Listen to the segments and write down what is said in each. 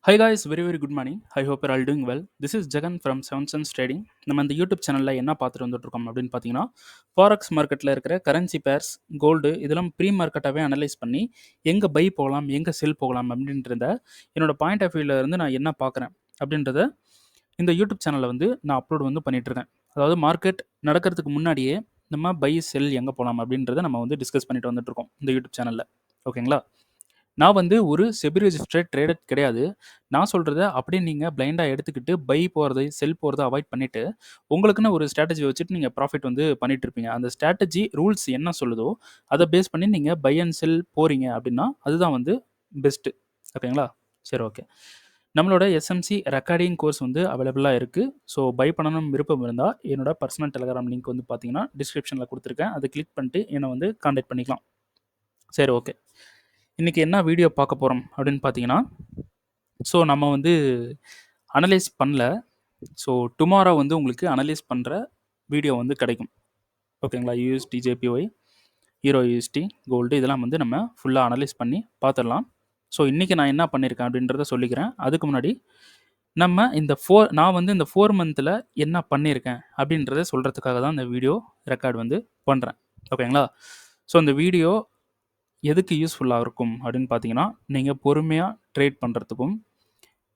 Hi guys, very good morning. I hope you're all doing well. This is Jagan from Seven Sense Trading. நம்ம இந்த YouTube சேனலில் என்ன பார்த்துட்டு வந்துட்டு இருக்கோம் அப்படின்னு பார்த்தீங்கன்னா ஃபாரக்ஸ் மார்க்கெட்டில் இருக்கிற கரன்சி பேர்ஸ் கோல்டு இதெல்லாம் ப்ரீ மார்க்கெட்டாகவே அனலைஸ் பண்ணி எங்கே பை போகலாம் எங்கே செல் போகலாம் அப்படின்றத என்னோட பாயிண்ட் ஆஃப் வியூவில் இருந்து நான் என்ன பார்க்குறேன் அப்படின்றத இந்த யூடியூப் சேனலில் வந்து நான் அப்லோட் வந்து பண்ணிட்டு இருக்கேன். அதாவது மார்க்கெட் நடக்கிறதுக்கு முன்னாடியே நம்ம பை செல் எங்கே போகலாம் அப்படின்றத நம்ம வந்து டிஸ்கஸ் பண்ணிட்டு வந்துட்டு இருக்கோம் இந்த யூடியூப் சேனலில். ஓகேங்களா? நான் வந்து ஒரு செபி ரெஜிஸ்டர்ட் ட்ரேடர் கிடையாது. நான் சொல்றத அப்படியே நீங்க பிளைண்டா எடுத்துக்கிட்டு பை போறது, செல் போறத அவாய்ட் பண்ணிட்டு, உங்களுக்குன்னு ஒரு ஸ்ட்ராட்டஜி வச்சுட்டு நீங்க ப்ராஃபிட் வந்து பண்ணிட்டு இருப்பீங்க. அந்த ஸ்ட்ராட்டஜி ரூல்ஸ் என்ன சொல்லுதோ, அத பேஸ் பண்ணி நீங்க பை அண்ட் செல் போறீங்க அப்படின்னா, அதுதான் வந்து பெஸ்ட்டு. ஓகேங்களா? சரி, ஓகே. நம்மளோட எஸ்எம்சி ரெக்கார்டிங் கோர்ஸ் வந்து அவைலபிளா இருக்கு. ஸோ பை பண்ணணும்னு விருப்பம் இருந்தா, என்னோட பர்சனல் டெலகிராம் லிங்க் வந்து பார்த்தீங்கன்னா, டிஸ்கிரிப்ஷன்ல குடுத்துருக்கேன். அத கிளிக் பண்ணிட்டு என்ன வந்து கான்டாக்ட் பண்ணிக்கலாம். சரி, ஓகே. இன்னைக்கு என்ன வீடியோ பார்க்க போறோம் அப்படின்னு பார்த்தீங்கன்னா, ஸோ நம்ம வந்து அனலைஸ் பண்ணல. ஸோ டுமாரோ வந்து உங்களுக்கு அனலைஸ் பண்ணுற வீடியோ வந்து கிடைக்கும். ஓகேங்களா? யூஎஸ்டி, ஜேபிஒய், ஹீரோ யூஎஸ்டி, கோல்டு இதெல்லாம் வந்து நம்ம ஃபுல்லாக அனலைஸ் பண்ணி பார்த்துடலாம். ஸோ இன்றைக்கி நான் என்ன பண்ணியிருக்கேன் அப்படின்றத சொல்லிக்கிறேன். அதுக்கு முன்னாடி நம்ம நான் வந்து இந்த 4 மந்தில் என்ன பண்ணியிருக்கேன் அப்படின்றத சொல்கிறதுக்காக தான் இந்த வீடியோ ரெக்கார்ட் வந்து பண்ணுறேன். ஓகேங்களா? ஸோ இந்த வீடியோ எதுக்கு யூஸ்ஃபுல்லாக இருக்கும் அப்படின்னு பார்த்தீங்கன்னா, நீங்கள் பொறுமையாக ட்ரேட் பண்ணுறதுக்கும்,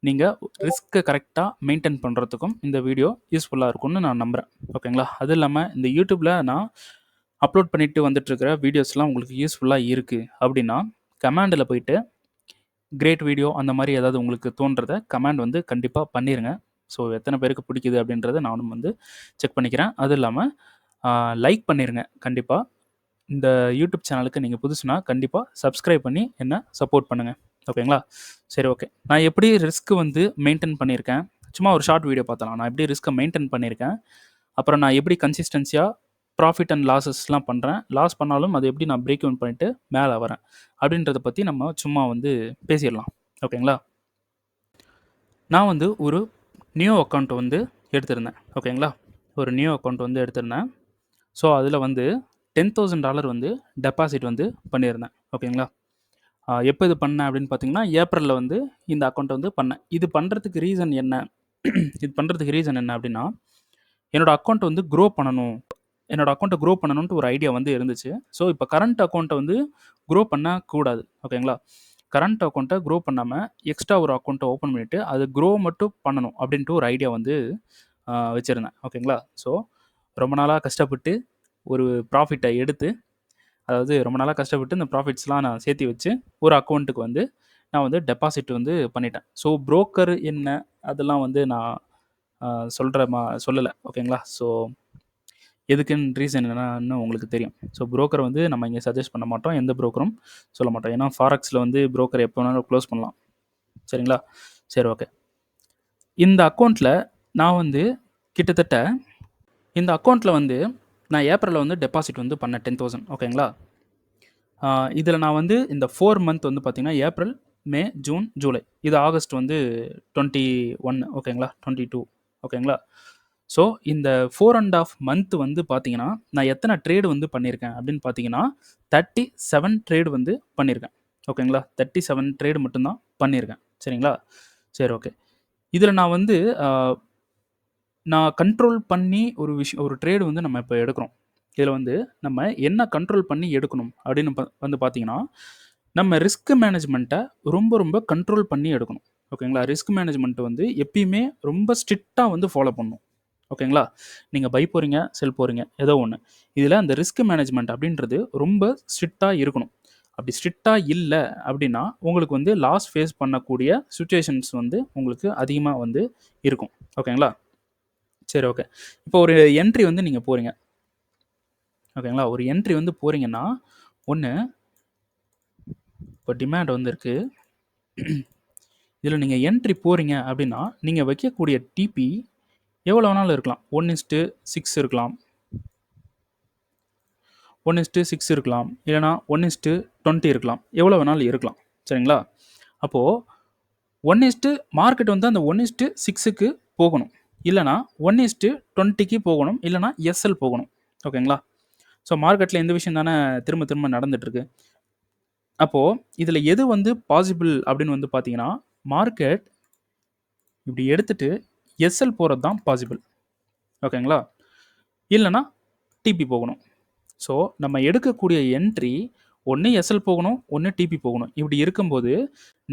நீங்கள் ரிஸ்க்கை கரெக்டாக மெயின்டைன் பண்ணுறதுக்கும் இந்த வீடியோ யூஸ்ஃபுல்லாக இருக்கும்னு நான் நம்புகிறேன். ஓகேங்களா? அதுவும் இல்லாமல் இந்த யூடியூப்பில் நான் அப்லோட் பண்ணிட்டு வந்துட்டுருக்கிற வீடியோஸ்லாம் உங்களுக்கு யூஸ்ஃபுல்லாக இருக்குது அப்படின்னா, கமெண்டில் போயிட்டு கிரேட் வீடியோ அந்த மாதிரி ஏதாவது உங்களுக்கு தோன்றதை கமெண்ட் வந்து கண்டிப்பாக பண்ணிடுங்க. ஸோ எத்தனை பேருக்கு பிடிக்குது அப்படின்றத நானும் வந்து செக் பண்ணிக்கிறேன். அதுவும் இல்லாமல் லைக் பண்ணிடுங்க கண்டிப்பாக. இந்த யூடியூப் சேனலுக்கு நீங்கள் புதுசுனா கண்டிப்பாக சப்ஸ்கிரைப் பண்ணி என்ன சப்போர்ட் பண்ணுங்கள். ஓகேங்களா? சரி, ஓகே. நான் எப்படி ரிஸ்க் வந்து மெயின்டைன் பண்ணியிருக்கேன், சும்மா ஒரு ஷார்ட் வீடியோ பார்த்தலாம். நான் எப்படி ரிஸ்க்கை மெயின்டைன் பண்ணியிருக்கேன், அப்புறம் நான் எப்படி கன்சிஸ்டன்சியாக ப்ராஃபிட் அண்ட் லாஸஸ்லாம் பண்ணுறேன், லாஸ் பண்ணாலும் அதை எப்படி நான் பிரேக் டவுன் பண்ணிட்டு மேலே வரேன் அப்படின்றத பற்றி நம்ம சும்மா வந்து பேசிடலாம். ஓகேங்களா? நான் வந்து ஒரு நியூ அக்கௌண்ட் வந்து எடுத்திருந்தேன். ஓகேங்களா? ஒரு நியூ அக்கௌண்ட் வந்து எடுத்திருந்தேன். ஸோ அதில் வந்து $10,000 வந்து டெபாசிட் வந்து பண்ணியிருந்தேன். ஓகேங்களா? எப்போ இது பண்ணேன் அப்படின்னு பார்த்தீங்கன்னா, ஏப்ரலில் வந்து இந்த அக்கௌண்ட்டை வந்து பண்ணேன். இது பண்ணுறதுக்கு ரீசன் என்ன இது பண்ணுறதுக்கு ரீசன் என்ன அப்படின்னா, என்னோடய அக்கௌண்ட் வந்து க்ரோ பண்ணணும். என்னோடய அக்கௌண்ட்டை க்ரோ பண்ணணுன்ட்டு ஒரு ஐடியா வந்து இருந்துச்சு. ஸோ இப்போ கரண்ட் அக்கௌண்ட்டை வந்து க்ரோ பண்ணக்கூடாது. ஓகேங்களா? கரண்ட் அக்கௌண்ட்டை க்ரோ பண்ணாமல் எக்ஸ்ட்ரா ஒரு அக்கௌண்ட்டை ஓப்பன் பண்ணிவிட்டு அது க்ரோ மட்டும் பண்ணணும் அப்படின்ட்டு ஒரு ஐடியா வந்து வச்சுருந்தேன். ஓகேங்களா? ஸோ ரொம்ப நாளாக கஷ்டப்பட்டு ஒரு ப்ராஃபிட்டை எடுத்து, அதாவது ரொம்ப நாளாக கஷ்டப்பட்டு இந்த ப்ராஃபிட்ஸ்லாம் நான் சேர்த்து வச்சு ஒரு அக்கௌண்ட்டுக்கு வந்து நான் வந்து டெபாசிட் வந்து பண்ணிட்டேன். ஸோ புரோக்கர் என்ன அதெல்லாம் வந்து நான் சொல்லலை. ஓகேங்களா? ஸோ எதுக்குன்னு ரீசன் என்னன்னு உங்களுக்கு தெரியும். ஸோ புரோக்கர் வந்து நம்ம இங்கே சஜஸ்ட் பண்ண மாட்டோம். எந்த புரோக்கரும் சொல்ல மாட்டோம். ஏன்னா ஃபாரக்ஸில் வந்து புரோக்கர் எப்போ வேணாலும் க்ளோஸ் பண்ணலாம். சரிங்களா? சரி, ஓகே. இந்த அக்கௌண்ட்டில் நான் வந்து கிட்டத்தட்ட இந்த அக்கௌண்ட்டில் வந்து நான் ஏப்ரலில் வந்து டெபாசிட் வந்து பண்ணேன் 10,000. ஓகேங்களா? இதில் நான் வந்து இந்த 4 மந்த் வந்து பார்த்திங்கன்னா ஏப்ரல், மே, ஜூன், ஜூலை, இது ஆகஸ்ட் வந்து 21. ஓகேங்களா? 22. ஓகேங்களா? ஸோ இந்த 4.5 மந்த் வந்து பார்த்தீங்கன்னா, நான் எத்தனை ட்ரேடு வந்து பண்ணியிருக்கேன் அப்படின்னு பார்த்தீங்கன்னா, 37 ட்ரேடு வந்து பண்ணியிருக்கேன். ஓகேங்களா? 37 ட்ரேடு மட்டும்தான் பண்ணியிருக்கேன். சரிங்களா? சரி, ஓகே. இதில் நான் வந்து நான் கண்ட்ரோல் பண்ணி ஒரு ட்ரேடு வந்து நம்ம இப்போ எடுக்கிறோம். இதில் வந்து நம்ம என்ன கண்ட்ரோல் பண்ணி எடுக்கணும் அப்படின்னு வந்து பார்த்தீங்கன்னா, நம்ம ரிஸ்க் மேனேஜ்மெண்ட்டை ரொம்ப கண்ட்ரோல் பண்ணி எடுக்கணும். ஓகேங்களா? ரிஸ்க் மேனேஜ்மெண்ட் வந்து எப்பயுமே ரொம்ப ஸ்ட்ரிக்டாக வந்து ஃபாலோ பண்ணணும். ஓகேங்களா? நீங்கள் பை போகிறீங்க, செல் போகிறீங்க, ஏதோ ஒன்று. இதில் அந்த ரிஸ்க் மேனேஜ்மெண்ட் அப்படின்றது ரொம்ப ஸ்ட்ரிக்டாக இருக்கணும். அப்படி ஸ்ட்ரிக்டாக இல்லை அப்படின்னா, உங்களுக்கு வந்து லாஸ் ஃபேஸ் பண்ணக்கூடிய சுச்சுவேஷன்ஸ் வந்து உங்களுக்கு அதிகமாக வந்து இருக்கும். ஓகேங்களா? சரி, ஓகே. இப்போ ஒரு என்ட்ரி வந்து நீங்கள் போகிறீங்க. ஓகேங்களா? ஒரு என்ட்ரி வந்து போகிறீங்கன்னா, ஒன்று இப்போ டிமாண்ட் வந்து இருக்குது. இதில் நீங்கள் என்ட்ரி போகிறீங்க அப்படின்னா, நீங்கள் வைக்கக்கூடிய டிபி எவ்வளோ வேணாலும் இருக்கலாம். 1:6 இருக்கலாம், 1:6 இருக்கலாம், இல்லைனா 1:20 இருக்கலாம். எவ்வளோ வேணாலும் இருக்கலாம். சரிங்களா? அப்போது மார்க்கெட் வந்து அந்த 1:6க்கு போகணும். இல்லைனா 1:20க்கு போகணும். இல்லைனா எஸ்எல் போகணும். ஓகேங்களா? ஸோ மார்க்கெட்டில் இந்த விஷயம் தானே திரும்ப நடந்துகிட்ருக்கு. அப்போது இதில் எது வந்து பாசிபிள் அப்படின்னு வந்து பார்த்தீங்கன்னா, மார்க்கெட் இப்படி எடுத்துட்டு எஸ்எல் போகிறது தான் பாசிபிள். ஓகேங்களா? இல்லைனா டிபி போகணும். ஸோ நம்ம எடுக்கக்கூடிய என்ட்ரி ஒன்று எஸ்எல் போகணும், ஒன்று டிபி போகணும். இப்படி இருக்கும்போது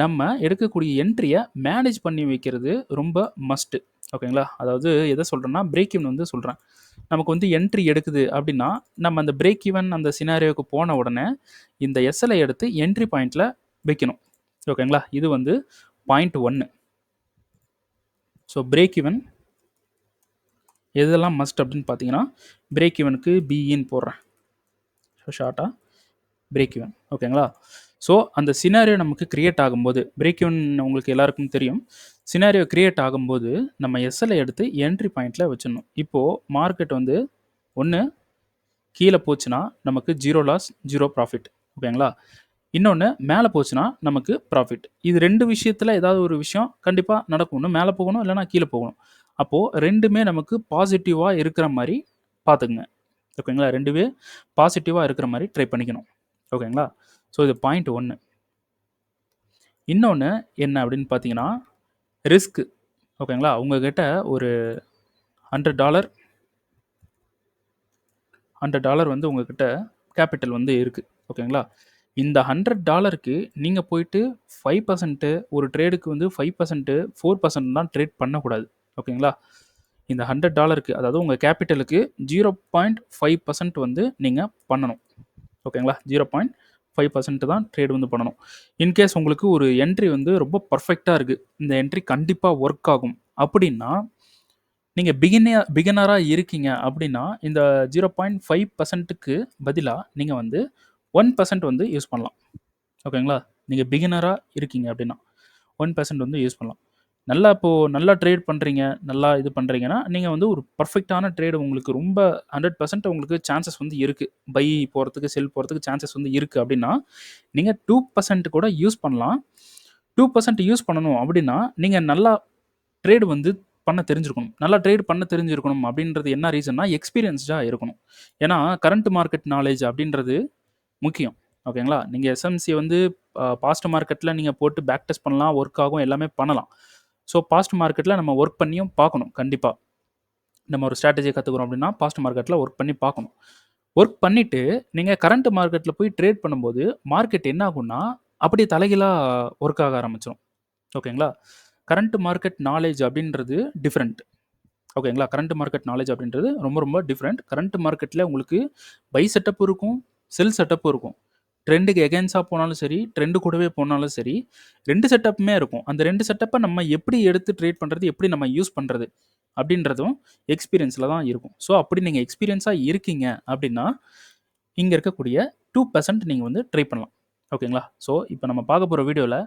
நம்ம எடுக்கக்கூடிய என்ட்ரியை மேனேஜ் பண்ணி வைக்கிறது ரொம்ப மஸ்ட்டு. ஓகேங்களா? அதாவது எதை சொல்கிறேன்னா, பிரேக் ஈவன் வந்து சொல்கிறேன். நமக்கு வந்து என்ட்ரி எடுக்குது அப்படின்னா, நம்ம அந்த பிரேக் ஈவன் அந்த சினாரியோவுக்கு போன உடனே இந்த எஸ்எல்ஐ எடுத்து என்ட்ரி பாயிண்டில் வைக்கணும். ஓகேங்களா? இது வந்து பாயிண்ட் 1. ஸோ பிரேக் ஈவன் எதெல்லாம் மஸ்ட் அப்படின்னு பார்த்தீங்கன்னா, பிரேக் ஈவனுக்கு பிஇன்னு போடுறேன். ஸோ ஷார்ட்டாக பிரேக் ஈவன். ஓகேங்களா? ஸோ அந்த சினாரியோ நமக்கு கிரியேட் ஆகும்போது, பிரேக் ஈவன் உங்களுக்கு எல்லாருக்கும் தெரியும். சினாரியோ கிரியேட் ஆகும்போது நம்ம எஸ்எல்ஐ எடுத்து என்ட்ரி பாயிண்டில் வச்சிடணும். இப்போது மார்க்கெட் வந்து ஒன்று கீழே போச்சுன்னா நமக்கு 0 லாஸ் 0 ப்ராஃபிட். ஓகேங்களா? இன்னொன்று மேலே போச்சுன்னா நமக்கு ப்ராஃபிட். இது 2 விஷயத்தில் ஏதாவது ஒரு விஷயம் கண்டிப்பாக நடக்கும். ஒன்று மேலே போகணும், இல்லைனா கீழே போகணும். அப்போது ரெண்டுமே நமக்கு பாசிட்டிவாக இருக்கிற மாதிரி பார்த்துக்குங்க. ஓகேங்களா? ரெண்டுமே பாசிட்டிவாக இருக்கிற மாதிரி ட்ரை பண்ணிக்கணும். ஓகேங்களா? ஸோ இது பாயிண்ட் 1. இன்னொன்று என்ன அப்படின்னு பார்த்தீங்கன்னா, ரிஸ்க்கு. ஓகேங்களா? உங்ககிட்ட ஒரு $100 வந்து உங்ககிட்ட கேபிட்டல் வந்து இருக்குது. ஓகேங்களா? இந்த $100க்கு நீங்கள் போயிட்டு 5% ஒரு ட்ரேடுக்கு வந்து 5%, 4% தான் ட்ரேட் பண்ணக்கூடாது. ஓகேங்களா? இந்த $100க்கு அதாவது உங்கள் கேபிட்டலுக்கு 0.5% வந்து நீங்கள் பண்ணணும். ஓகேங்களா? 0.5% தான் ட்ரேட் வந்து பண்ணணும். இன்கேஸ் உங்களுக்கு ஒரு என்ட்ரி வந்து ரொம்ப பர்ஃபெக்டாக இருக்குது, இந்த என்ட்ரி கண்டிப்பாக ஒர்க் ஆகும் அப்படின்னா, நீங்கள் பிகினராக இருக்கீங்க அப்படின்னா, இந்த 0.5%க்கு பதிலாக நீங்கள் வந்து 1% வந்து யூஸ் பண்ணலாம். ஓகேங்களா? நீங்கள் பிகினராக இருக்கீங்க அப்படின்னா 1% வந்து யூஸ் பண்ணலாம். நல்லா ட்ரேட் பண்ணுறீங்க, நல்லா இது பண்ணுறீங்கன்னா, நீங்கள் வந்து ஒரு பர்ஃபெக்டான ட்ரேடு உங்களுக்கு ரொம்ப 100% உங்களுக்கு சான்சஸ் வந்து இருக்குது. பை போகிறதுக்கு, செல் போகிறதுக்கு சான்சஸ் வந்து இருக்குது அப்படின்னா, நீங்கள் 2% கூட யூஸ் பண்ணலாம். 2% யூஸ் பண்ணணும் அப்படின்னா, நீங்கள் நல்லா ட்ரேடு வந்து பண்ண தெரிஞ்சிருக்கணும். நல்லா ட்ரேட் பண்ண தெரிஞ்சிருக்கணும் அப்படின்றது என்ன ரீசன்னா, எக்ஸ்பீரியன்ஸ்டாக இருக்கணும். ஏன்னா, கரண்ட் மார்க்கெட் நாலேஜ் அப்படின்றது முக்கியம். ஓகேங்களா? நீங்க எஸ்எம்சி வந்து பாஸ்ட் மார்க்கெட்ல நீங்க போட்டு பேக் டெஸ்ட் பண்ணலாம், ஒர்க் ஆகும், எல்லாமே பண்ணலாம். ஸோ பாஸ்ட் மார்க்கெட்ல நம்ம ஒர்க் பண்ணியும் பார்க்கணும் கண்டிப்பா. நம்ம ஒரு ஸ்ட்ராட்டஜிய கத்துக்கிறோம் அப்படின்னா, பாஸ்ட் மார்க்கெட்ல ஒர்க் பண்ணி பார்க்கணும். ஒர்க் பண்ணிட்டு நீங்க கரண்ட் மார்க்கெட்ல போய் ட்ரேட் பண்ணும்போது, மார்க்கெட் என்ன ஆகும்னா, அப்படியே தலைகீழா ஒர்க் ஆக ஆரம்பிச்சுரும். ஓகேங்களா? கரண்ட் மார்க்கெட் நாலேட்ஜ் அப்படின்றது டிஃபரெண்ட். ஓகேங்களா? கரண்ட் மார்க்கெட் நாலேட்ஜ் அப்படின்றது ரொம்ப ரொம்ப டிஃபரெண்ட். கரண்ட் மார்க்கெட்ல உங்களுக்கு பை செட்டப்பும் இருக்கும், செல் செட்டப்பும் இருக்கும். ட்ரெண்டுக்கு எகெயின்ஸ்டா போனாலும் சரி, ட்ரெண்டு கூடவே போனாலும் சரி, 2 செட்டப்புமே இருக்கும். அந்த 2 செட்டப்ப நம்ம எப்படி எடுத்து ட்ரேட் பண்றது, எப்படி நம்ம யூஸ் பண்றது அப்படின்றதும் எக்ஸ்பீரியன்ஸ்ல தான் இருக்கும். ஸோ அப்படி நீங்க எக்ஸ்பீரியன்ஸா இருக்கீங்க அப்படின்னா, இங்க இருக்கக்கூடிய 2% நீங்க வந்து ட்ரை பண்ணலாம். ஓகேங்களா? ஸோ இப்ப நம்ம பார்க்க போற வீடியோல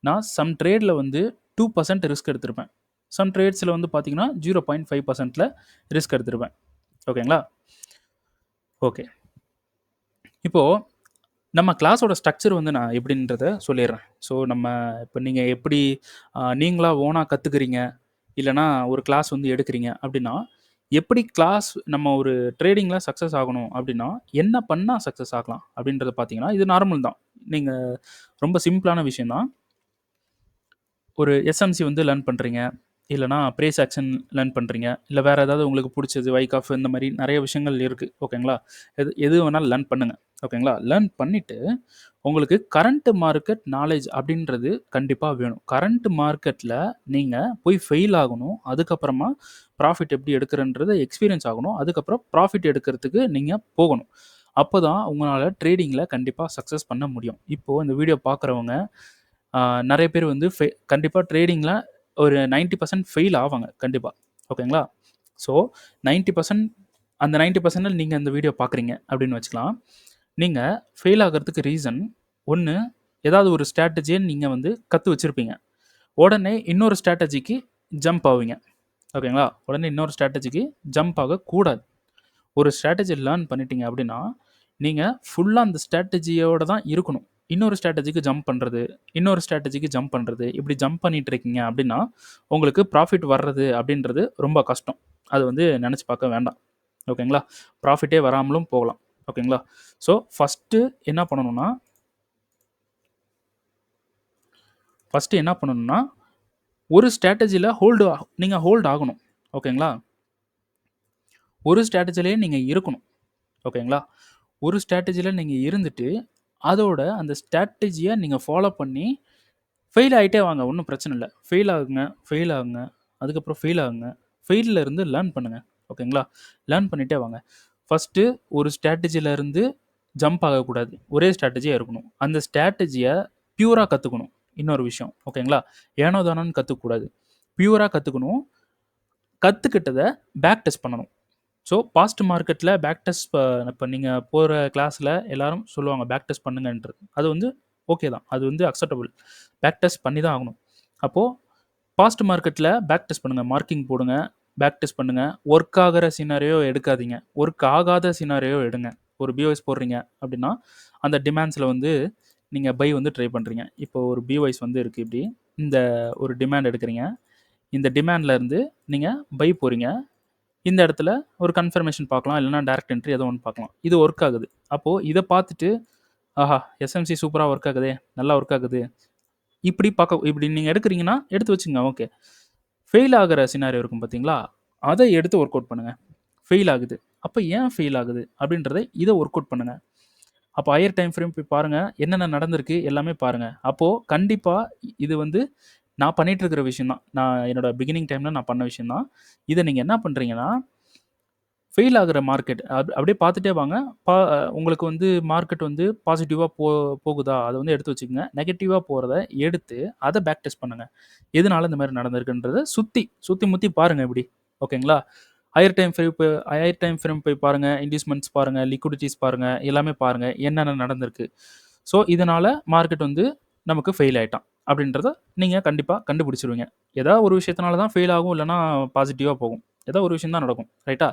நான் சம் ட்ரேட்ல வந்து 2% ரிஸ்க் எடுத்திருப்பேன். சம் ட்ரேட்ஸ்ல வந்து பார்த்தீங்கன்னா, 0.5%ல ரிஸ்க் எடுத்திருப்பேன். ஓகேங்களா? ஓகே. இப்போ நம்ம கிளாஸோட ஸ்ட்ரக்சர் வந்து நான் எப்படின்றத சொல்லிடுறேன். ஸோ நம்ம இப்போ நீங்கள் எப்படி நீங்களா ஓனா கத்துக்கிறீங்க, இல்லைனா ஒரு கிளாஸ் வந்து எடுக்கிறீங்க அப்படின்னா, எப்படி கிளாஸ் நம்ம ஒரு ட்ரேடிங்கில சக்ஸஸ் ஆகணும் அப்படின்னா, என்ன பண்ணா சக்ஸஸ் ஆகலாம் அப்படின்றத பார்த்தீங்கன்னா, இது நார்மல் தான். நீங்க ரொம்ப சிம்பிளான விஷயம் தான். ஒரு எஸ்எம்சி வந்து லேர்ன் பண்ணுறீங்க, இல்லைனா பிரேஸ் ஆக்ஷன் லேர்ன் பண்ணுறீங்க, இல்லை வேறு ஏதாவது உங்களுக்கு பிடிச்சது வைக்-ஆஃப் இந்த மாதிரி நிறைய விஷயங்கள் இருக்குது. ஓகேங்களா? எது வேணாலும் லேர்ன் பண்ணுங்க. ஓகேங்களா? லேர்ன் பண்ணிவிட்டு உங்களுக்கு கரண்ட் மார்க்கெட் நாலேஜ் அப்படின்றது கண்டிப்பாக வேணும். கரண்ட் மார்க்கெட்டில் நீங்கள் போய் ஃபெயில் ஆகணும். அதுக்கப்புறமா ப்ராஃபிட் எப்படி எடுக்கிறன்றது எக்ஸ்பீரியன்ஸ் ஆகணும். அதுக்கப்புறம் ப்ராஃபிட் எடுக்கிறதுக்கு நீங்கள் போகணும். அப்போ தான் உங்களால் ட்ரேடிங்கில் கண்டிப்பாக சக்ஸஸ் பண்ண முடியும். இப்போது இந்த வீடியோ பார்க்குறவங்க நிறைய பேர் வந்து கண்டிப்பாக ட்ரேடிங்கில் ஒரு 90% ஃபெயில் ஆவாங்க கண்டிப்பாக. ஓகேங்களா? ஸோ 90% அந்த 90%ல் நீங்கள் இந்த வீடியோ பார்க்குறீங்க அப்படின்னு வச்சுக்கலாம். நீங்கள் ஃபெயில் ஆகிறதுக்கு ரீசன் ஒன்று, ஏதாவது ஒரு ஸ்ட்ராட்டஜியை நீங்கள் வந்து கற்று வச்சுருப்பீங்க. உடனே இன்னொரு ஸ்ட்ராட்டஜிக்கு ஜம்ப் ஆவீங்க. ஓகேங்களா? உடனே இன்னொரு ஸ்ட்ராட்டஜிக்கு ஜம்ப் ஆகக்கூடாது. ஒரு ஸ்ட்ராட்டஜி லேர்ன் பண்ணிட்டீங்க அப்படின்னா, நீங்கள் ஃபுல்லாக அந்த ஸ்ட்ராட்டஜியோட தான் இருக்கணும். இன்னொரு ஸ்ட்ராட்டஜிக்கு ஜம்ப் பண்ணுறது, இன்னொரு ஸ்ட்ராட்டஜிக்கு ஜம்ப் பண்ணுறது, இப்படி ஜம்ப் பண்ணிட்டு இருக்கீங்க அப்படின்னா, உங்களுக்கு ப்ராஃபிட் வர்றது அப்படின்றது ரொம்ப கஷ்டம். அது வந்து நினச்சி பார்க்க வேண்டாம். ஓகேங்களா? ப்ராஃபிட்டே வராமலும் போகலாம். ஓகேங்களா? ஸோ ஃபஸ்ட்டு என்ன பண்ணணும்னா ஒரு ஸ்ட்ராட்டஜியில் நீங்கள் ஹோல்டு ஆகணும். ஓகேங்களா? ஒரு ஸ்ட்ராட்டஜிலேயே நீங்கள் இருக்கணும். ஓகேங்களா? ஒரு ஸ்ட்ராட்டஜியில் நீங்கள் இருந்துட்டு அதோட அந்த ஸ்ட்ராட்டஜியை நீங்கள் ஃபாலோ பண்ணி ஃபெயில் ஆகிட்டே வாங்க. ஒன்றும் பிரச்சனை இல்லை. ஃபெயில் ஆகுங்க, ஃபெயில் ஆகுங்க, அதுக்கப்புறம் ஃபெயில் ஆகுங்க. ஃபெயிலில் இருந்து லேர்ன் பண்ணுங்கள். ஓகேங்களா? லேர்ன் பண்ணிகிட்டே வாங்க. ஃபஸ்ட்டு ஒரு ஸ்ட்ராட்டஜியிலேருந்து ஜம்ப் ஆகக்கூடாது. ஒரே ஸ்ட்ராட்டஜியாக இருக்கணும். அந்த ஸ்ட்ராட்டஜியை பியூராக கற்றுக்கணும். இன்னொரு விஷயம். ஓகேங்களா? ஏனோ தானோன்னு கற்றுக்கக்கூடாது. பியூராக கற்றுக்கணும். கற்றுக்கிட்டதை பேக் டெஸ்ட் பண்ணணும். ஸோ பாஸ்ட் மார்க்கெட்டில் பேக் டெஸ்ட் இப்போ நீங்கள் போகிற கிளாஸில் எல்லாரும் சொல்லுவாங்க பேக் டெஸ்ட் பண்ணுங்கன்றது. அது வந்து ஓகே தான். அது வந்து அக்செப்டபுள். பேக் டெஸ்ட் பண்ணி தான் ஆகணும். அப்போது பாஸ்ட் மார்க்கெட்டில் பேக் டெஸ்ட் பண்ணுங்கள். மார்க்கிங் போடுங்க. பேக் டெஸ்ட் பண்ணுங்கள். ஒர்க் ஆகிற சினாரியோ எடுக்காதீங்க. ஒர்க் ஆகாத சினாரியோ எடுங்க. ஒரு பிஓஎஸ் போடுறீங்க அப்படின்னா அந்த டிமாண்ட்ஸில் வந்து நீங்கள் பை வந்து ட்ரை பண்ணுறீங்க. இப்போ ஒரு பிஓஎஸ் வந்து இருக்குது. இப்படி இந்த ஒரு டிமாண்ட் எடுக்கிறீங்க. இந்த டிமாண்டில் இருந்து நீங்கள் பை போகிறீங்க. இந்த இடத்துல ஒரு கன்ஃபர்மேஷன் பார்க்கலாம். இல்லைனா டேரக்ட் என்ட்ரி ஏதோ ஒன்று பார்க்கலாம். இது ஒர்க் ஆகுது. அப்போது இதை பார்த்துட்டு ஆஹா எஸ்எம்சி சூப்பராக ஒர்க் ஆகுது, நல்லா ஒர்க் ஆகுது, இப்படி நீங்கள் எடுக்கிறீங்கன்னா எடுத்து வச்சுங்க. ஓகே. ஃபெயில் ஆகிற சினாரியோ இருக்கும் பார்த்தீங்களா? அதை எடுத்து ஒர்க் அவுட் பண்ணுங்கள். ஃபெயில் ஆகுது. அப்போ ஏன் ஃபெயில் ஆகுது அப்படின்றத இதை ஒர்க் அவுட் பண்ணுங்கள். அப்போ ஹையர் டைம் ஃப்ரேம் போய் பாருங்கள். என்னென்ன நடந்திருக்கு எல்லாமே பாருங்கள். அப்போது கண்டிப்பாக இது வந்து நான் பண்ணிகிட்டு இருக்கிற விஷயம் தான். நான் என்னோட பிகினிங் டைமில் நான் பண்ண விஷயம் தான். இதை நீங்கள் என்ன பண்ணுறீங்கன்னா ஃபெயில் ஆகிற மார்க்கெட் அப்படியே பார்த்துட்டே வாங்க. உங்களுக்கு வந்து மார்க்கெட் வந்து பாசிட்டிவாக போகுதா அதை வந்து எடுத்து வச்சுக்கோங்க. நெகட்டிவாக போகிறத எடுத்து அதை பேக் டெஸ்ட் பண்ணுங்கள். எதனால இந்த மாதிரி நடந்திருக்குன்றதை சுற்றி முற்றி பாருங்கள். இப்படி ஓகேங்களா? ஹையர் டைம் ஃப்ரேம் போய் பாருங்கள். இன்வெஸ்ட்மெண்ட்ஸ் பாருங்கள், லிக்விடிட்டிஸ் பாருங்கள், எல்லாமே பாருங்கள் என்னென்ன நடந்திருக்கு. ஸோ இதனால் மார்க்கெட் வந்து நமக்கு ஃபெயில் ஆகிட்டான் அப்படின்றத நீங்கள் கண்டிப்பாக கண்டுபிடிச்சிருவீங்க. ஏதாவது ஒரு விஷயத்தினால தான் ஃபெயில் ஆகும், இல்லைனா பாசிட்டிவாக போகும். ஏதோ ஒரு விஷயம் தான் நடக்கும். ரைட்டா?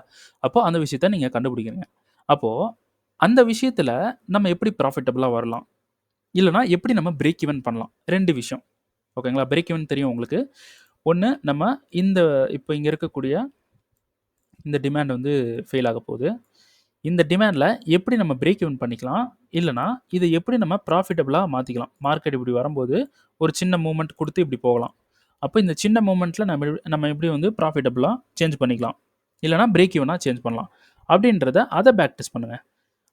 அப்போ அந்த விஷயத்த நீங்கள் கண்டுபிடிக்கிறீங்க. அப்போது அந்த விஷயத்தில் நம்ம எப்படி ப்ராஃபிட்டபுளாக வரலாம், இல்லைனா எப்படி நம்ம பிரேக் ஈவன் பண்ணலாம். 2 விஷயம். ஓகேங்களா? பிரேக் ஈவன் தெரியும் உங்களுக்கு. ஒன்று, நம்ம இப்போ இங்கே இருக்கக்கூடிய இந்த டிமாண்ட் வந்து ஃபெயில் ஆக போகுது. இந்த டிமாண்டில் எப்படி நம்ம பிரேக் ஈவன் பண்ணிக்கலாம், இல்லைனா இதை எப்படி நம்ம ப்ராஃபிட்டபுளாக மாற்றிக்கலாம். மார்க்கெட் இப்படி வரும்போது ஒரு சின்ன மூவ்மெண்ட் கொடுத்து இப்படி போகலாம். அப்போ இந்த சின்ன மூமெண்ட்டில் நம்ம எப்படி வந்து ப்ராஃபிட்டபுளாக சேஞ்ச் பண்ணிக்கலாம், இல்லைனா பிரேக் ஈவனாக சேஞ்ச் பண்ணலாம் அப்படின்றத அதை பேக் டெஸ்ட் பண்ணுங்கள்.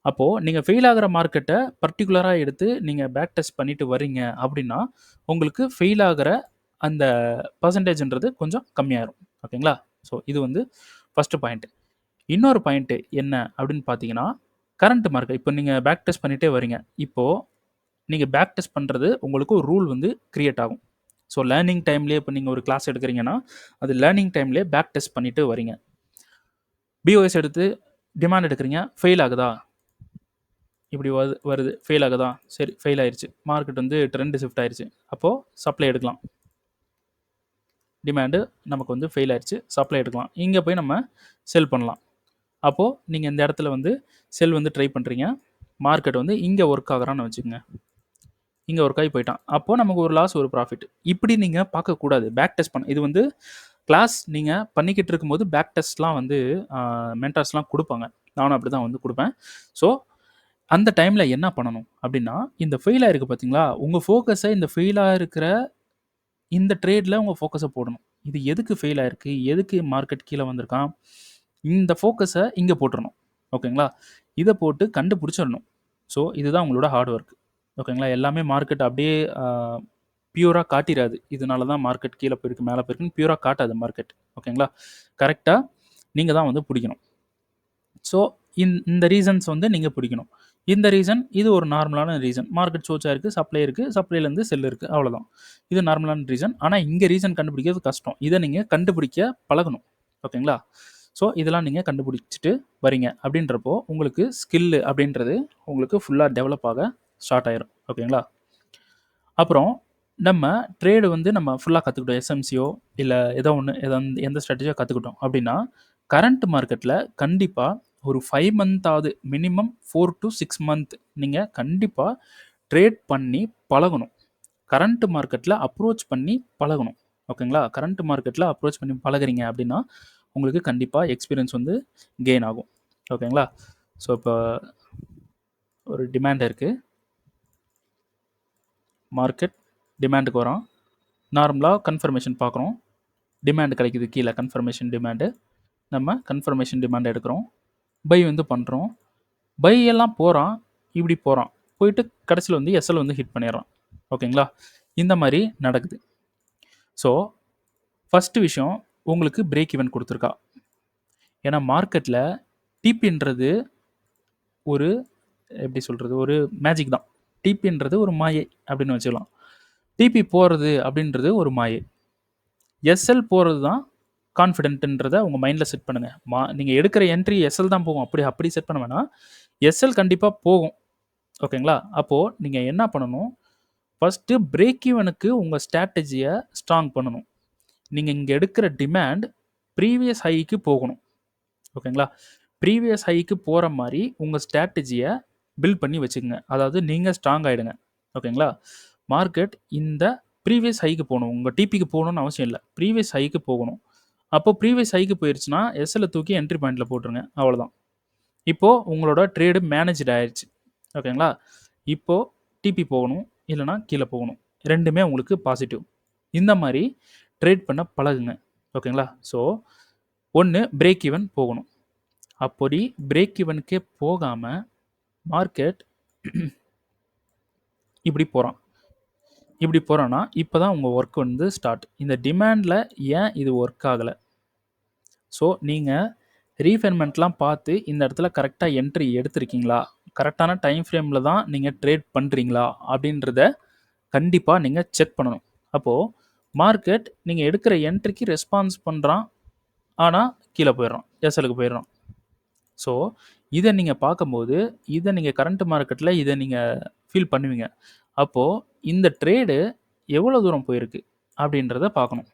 அப்போது நீங்கள் ஃபெயில் ஆகிற மார்க்கெட்டை பர்டிகுலராக எடுத்து நீங்கள் பேக் டெஸ்ட் பண்ணிட்டு வரீங்க அப்படின்னா உங்களுக்கு ஃபெயில் ஆகிற அந்த பர்சன்டேஜ்ன்றது கொஞ்சம் கம்மியாயிரும். ஓகேங்களா? ஸோ இது வந்து ஃபஸ்ட்டு பாயிண்ட்டு. இன்னொரு பாயிண்ட்டு என்ன அப்படின்னு பார்த்தீங்கன்னா, கரண்ட் மார்க்கெட். இப்போ நீங்கள் பேக் டெஸ்ட் பண்ணிகிட்டே வரீங்க. இப்போது நீங்கள் பேக் டெஸ்ட் பண்ணுறது உங்களுக்கு ஒரு ரூல் வந்து கிரியேட் ஆகும். ஸோ லேர்னிங் டைம்லேயே இப்போ நீங்கள் ஒரு கிளாஸ் எடுக்கிறீங்கன்னா அது லேர்னிங் டைம்லேயே பேக் டெஸ்ட் பண்ணிட்டு வரீங்க. பிஓஎஸ் எடுத்து டிமாண்ட் எடுக்கிறீங்க, ஃபெயில் ஆகுதா? இப்படி வருது ஃபெயில் ஆகுதா? சரி, ஃபெயில் ஆயிடுச்சு. மார்க்கெட் வந்து ட்ரெண்ட் ஷிஃப்ட் ஆயிடுச்சு. அப்போது சப்ளை எடுக்கலாம். டிமாண்டு நமக்கு வந்து ஃபெயில் ஆயிடுச்சு, சப்ளை எடுக்கலாம். இங்கே போய் நம்ம செல் பண்ணலாம். அப்போது நீங்கள் இந்த இடத்துல வந்து செல் வந்து ட்ரை பண்ணுறீங்க. மார்க்கெட் வந்து இங்கே ஒர்க் ஆகுறான்னு வச்சுக்கோங்க. இங்கே ஒர்க் ஆகி போயிட்டான். அப்போது நமக்கு ஒரு லாஸ், ஒரு ப்ராஃபிட். இப்படி நீங்கள் பார்க்கக்கூடாது. பேக் டெஸ்ட் பண்ண இது வந்து கிளாஸ் நீங்கள் பண்ணிக்கிட்டு இருக்கும்போது பேக் டெஸ்ட்லாம் வந்து மென்டார்ஸ்லாம் கொடுப்பாங்க. நானும் அப்படி தான் வந்து கொடுப்பேன். ஸோ அந்த டைமில் என்ன பண்ணணும் அப்படின்னா, இந்த ஃபெயில் ஆகிருக்கு பார்த்தீங்களா, உங்கள் ஃபோக்கஸை இந்த ஃபெயில் ஆகிருக்கிற இந்த ட்ரேடில் உங்கள் ஃபோக்கஸை போடணும். இது எதுக்கு ஃபெயில் ஆகிருக்கு, எதுக்கு மார்க்கெட் கீழே வந்திருக்கான், இந்த ஃபோக்கஸை இங்கே போட்டுறணும். ஓகேங்களா? இதை போட்டு கண்டுபிடிச்சிடணும். ஸோ இதுதான் உங்களோட ஹார்ட் ஒர்க். ஓகேங்களா? எல்லாமே மார்க்கெட் அப்படியே பியூராக காட்டிடாது. இதனால தான் மார்க்கெட் கீழே போயிருக்கு, மேலே போயிருக்குன்னு பியூராக காட்டாது மார்க்கெட். ஓகேங்களா? கரெக்டாக நீங்கள் தான் வந்து பிடிக்கணும். ஸோ இந்த ரீசன்ஸ் வந்து நீங்கள் பிடிக்கணும். இந்த ரீசன் இது ஒரு நார்மலான ரீசன். மார்க்கெட் சோச்சாக இருக்குது, சப்ளை இருக்குது, சப்ளைலேருந்து செல் இருக்குது, அவ்வளோதான். இது நார்மலான ரீசன். ஆனால் இங்கே ரீசன் கண்டுபிடிக்கிறது கஷ்டம். இதை நீங்கள் கண்டுபிடிக்க பழகணும். ஓகேங்களா? ஸோ இதெல்லாம் நீங்கள் கண்டுபிடிச்சிட்டு வரீங்க அப்படின்றப்போ உங்களுக்கு ஸ்கில்லு அப்படின்றது உங்களுக்கு ஃபுல்லாக டெவலப் ஆக ஸ்டார்ட் ஆயிரும். ஓகேங்களா? அப்புறம் நம்ம ட்ரேடு வந்து நம்ம ஃபுல்லாக கற்றுக்கிட்டோம். எஸ்எம்சியோ இல்லை ஏதோ ஒன்று எந்த ஸ்ட்ராட்டஜியோ கற்றுக்கிட்டோம் அப்படின்னா கரண்ட் மார்க்கெட்டில் கண்டிப்பாக ஒரு 5 மந்த்தாவது மினிமம் 4 to 6 மந்த் நீங்கள் கண்டிப்பாக ட்ரேட் பண்ணி பழகணும். கரண்ட் மார்க்கெட்டில் அப்ரோச் பண்ணி பழகணும். ஓகேங்களா? கரண்ட் மார்க்கெட்டில் அப்ரோச் பண்ணி பழகுறீங்க அப்படின்னா உங்களுக்கு கண்டிப்பாக எக்ஸ்பீரியன்ஸ் வந்து கெயின் ஆகும். ஓகேங்களா? ஸோ இப்போ ஒரு டிமாண்ட் இருக்குது. மார்க்கெட் டிமாண்டுக்கு வரோம். நார்மலாக கன்ஃபர்மேஷன் பார்க்குறோம், டிமாண்ட் கிடைக்குது கீழே, கன்ஃபர்மேஷன் டிமாண்டு. நம்ம கன்ஃபர்மேஷன் டிமாண்ட் எடுக்கிறோம், பை வந்து பண்ணுறோம். பை எல்லாம் போகிறான், இப்படி போகிறான், போயிட்டு கடைசியில் வந்து எஸ்எல் வந்து ஹிட் பண்ணிடுறான். ஓகேங்களா, இந்த மாதிரி நடக்குது. ஸோ ஃபஸ்ட்டு விஷயம், உங்களுக்கு பிரேக் ஈவன் கொடுத்துருக்கா. ஏன்னா மார்க்கெட்டில் டிபின்றது ஒரு எப்படி சொல்கிறது, ஒரு மேஜிக் தான். டிபின்றது ஒரு மாயை அப்படின்னு வச்சுக்கலாம். டிபி போகிறது அப்படின்றது ஒரு மாயை. எஸ்எல் போகிறது தான் கான்ஃபிடென்ட்ன்றதை உங்கள் மைண்டில் செட் பண்ணுங்கள். நீங்கள் எடுக்கிற என்ட்ரி எஸ்எல் தான் போகும், அப்படி செட் பண்ண வேணாம். எஸ்எல் கண்டிப்பாக போகும். ஓகேங்களா, அப்போது நீங்கள் என்ன பண்ணணும், ஃபஸ்ட்டு பிரேக் ஈவனுக்கு உங்கள் ஸ்ட்ராட்டஜியை ஸ்ட்ராங் பண்ணணும். நீங்கள் இங்கே எடுக்கிற டிமாண்ட் ப்ரீவியஸ் ஹைக்கு போகணும். ஓகேங்களா, ப்ரீவியஸ் ஹைக்கு போகிற மாதிரி உங்கள் ஸ்ட்ராட்டஜியை பில்ட் பண்ணி வச்சுக்கோங்க. அதாவது நீங்கள் ஸ்ட்ராங் ஆகிடுங்க. ஓகேங்களா, மார்க்கெட் இந்த ப்ரீவியஸ் ஹைக்கு போகணும், உங்கள் டிபிக்கு போகணும்னு அவசியம் இல்லை, ப்ரீவியஸ் ஹைக்கு போகணும். அப்போ ப்ரீவியஸ் ஹைக்கு போயிடுச்சுன்னா எஸ்எல்லை தூக்கி என்ட்ரி பாயிண்டில் போட்டுருங்க, அவ்வளோதான். இப்போது உங்களோட ட்ரேடு மேனேஜ்ட் ஆயிடுச்சு. ஓகேங்களா, இப்போது டிபி போகணும், இல்லைனா கீழே போகணும், ரெண்டுமே உங்களுக்கு பாசிட்டிவ். இந்த மாதிரி ட்ரேட் பண்ண பழகுங்க. ஓகேங்களா, ஸோ ஒன்று பிரேக் ஈவன் போகணும். அப்படி பிரேக் ஈவனுக்கே போகாமல் மார்க்கெட் இப்படி போகிறான்னா இப்போ தான் உங்கள் ஒர்க் வந்து ஸ்டார்ட். இந்த டிமாண்டில் ஏன் இது ஒர்க் ஆகலை? ஸோ நீங்கள் ரீஃபைன்மெண்ட்லாம் பார்த்து இந்த இடத்துல கரெக்டாக என்ட்ரி எடுத்திருக்கீங்களா, கரெக்டான டைம் ஃப்ரேமில் தான் நீங்கள் ட்ரேட் பண்ணுறீங்களா அப்படின்றத கண்டிப்பாக நீங்கள் செக் பண்ணணும். அப்போது மார்க்கெட் நீங்கள் எடுக்கிற என்ட்ரிக்கு ரெஸ்பான்ஸ் பண்ணுறான், ஆனால் கீழே போயிடுறான், எஸ்எலுக்கு போயிடுறான். ஸோ இதை நீங்கள் பார்க்கும்போது, இதை நீங்கள் கரண்ட் மார்க்கெட்டில் இதை நீங்கள் ஃபீல் பண்ணுவீங்க. அப்போது இந்த ட்ரேடு எவ்வளோ தூரம் போயிருக்கு அப்படின்றத பார்க்கணும்.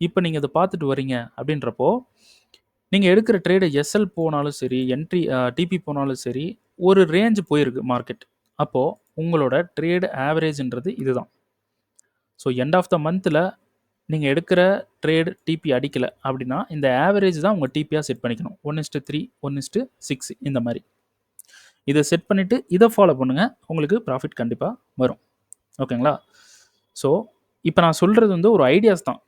இப்போ நீங்கள் இதை பார்த்துட்டு வரீங்க அப்படின்றப்போ, நீங்கள் எடுக்கிற ட்ரேடு எஸ்எல் போனாலும் சரி, என்ட்ரி டிபி போனாலும் சரி, ஒரு ரேஞ்ச் போயிருக்கு மார்க்கெட். அப்போது உங்களோட ட்ரேடு ஆவரேஜ்ன்றது இதுதான். ஸோ எண்ட் ஆஃப் த மந்தில் நீங்கள் எடுக்கிற ட்ரேடு டிபி அடிக்கலை அப்படின்னா இந்த ஆவரேஜ் தான் உங்கள் டிபியாக செட் பண்ணிக்கணும். 1:3, 1:6 இந்த மாதிரி இதை செட் பண்ணிவிட்டு இதை ஃபாலோ பண்ணுங்கள், உங்களுக்கு ப்ராஃபிட் கண்டிப்பாக வரும். ஓகேங்களா, ஸோ இப்போ நான் சொல்கிறது வந்து ஒரு ஐடியாஸ் தான்.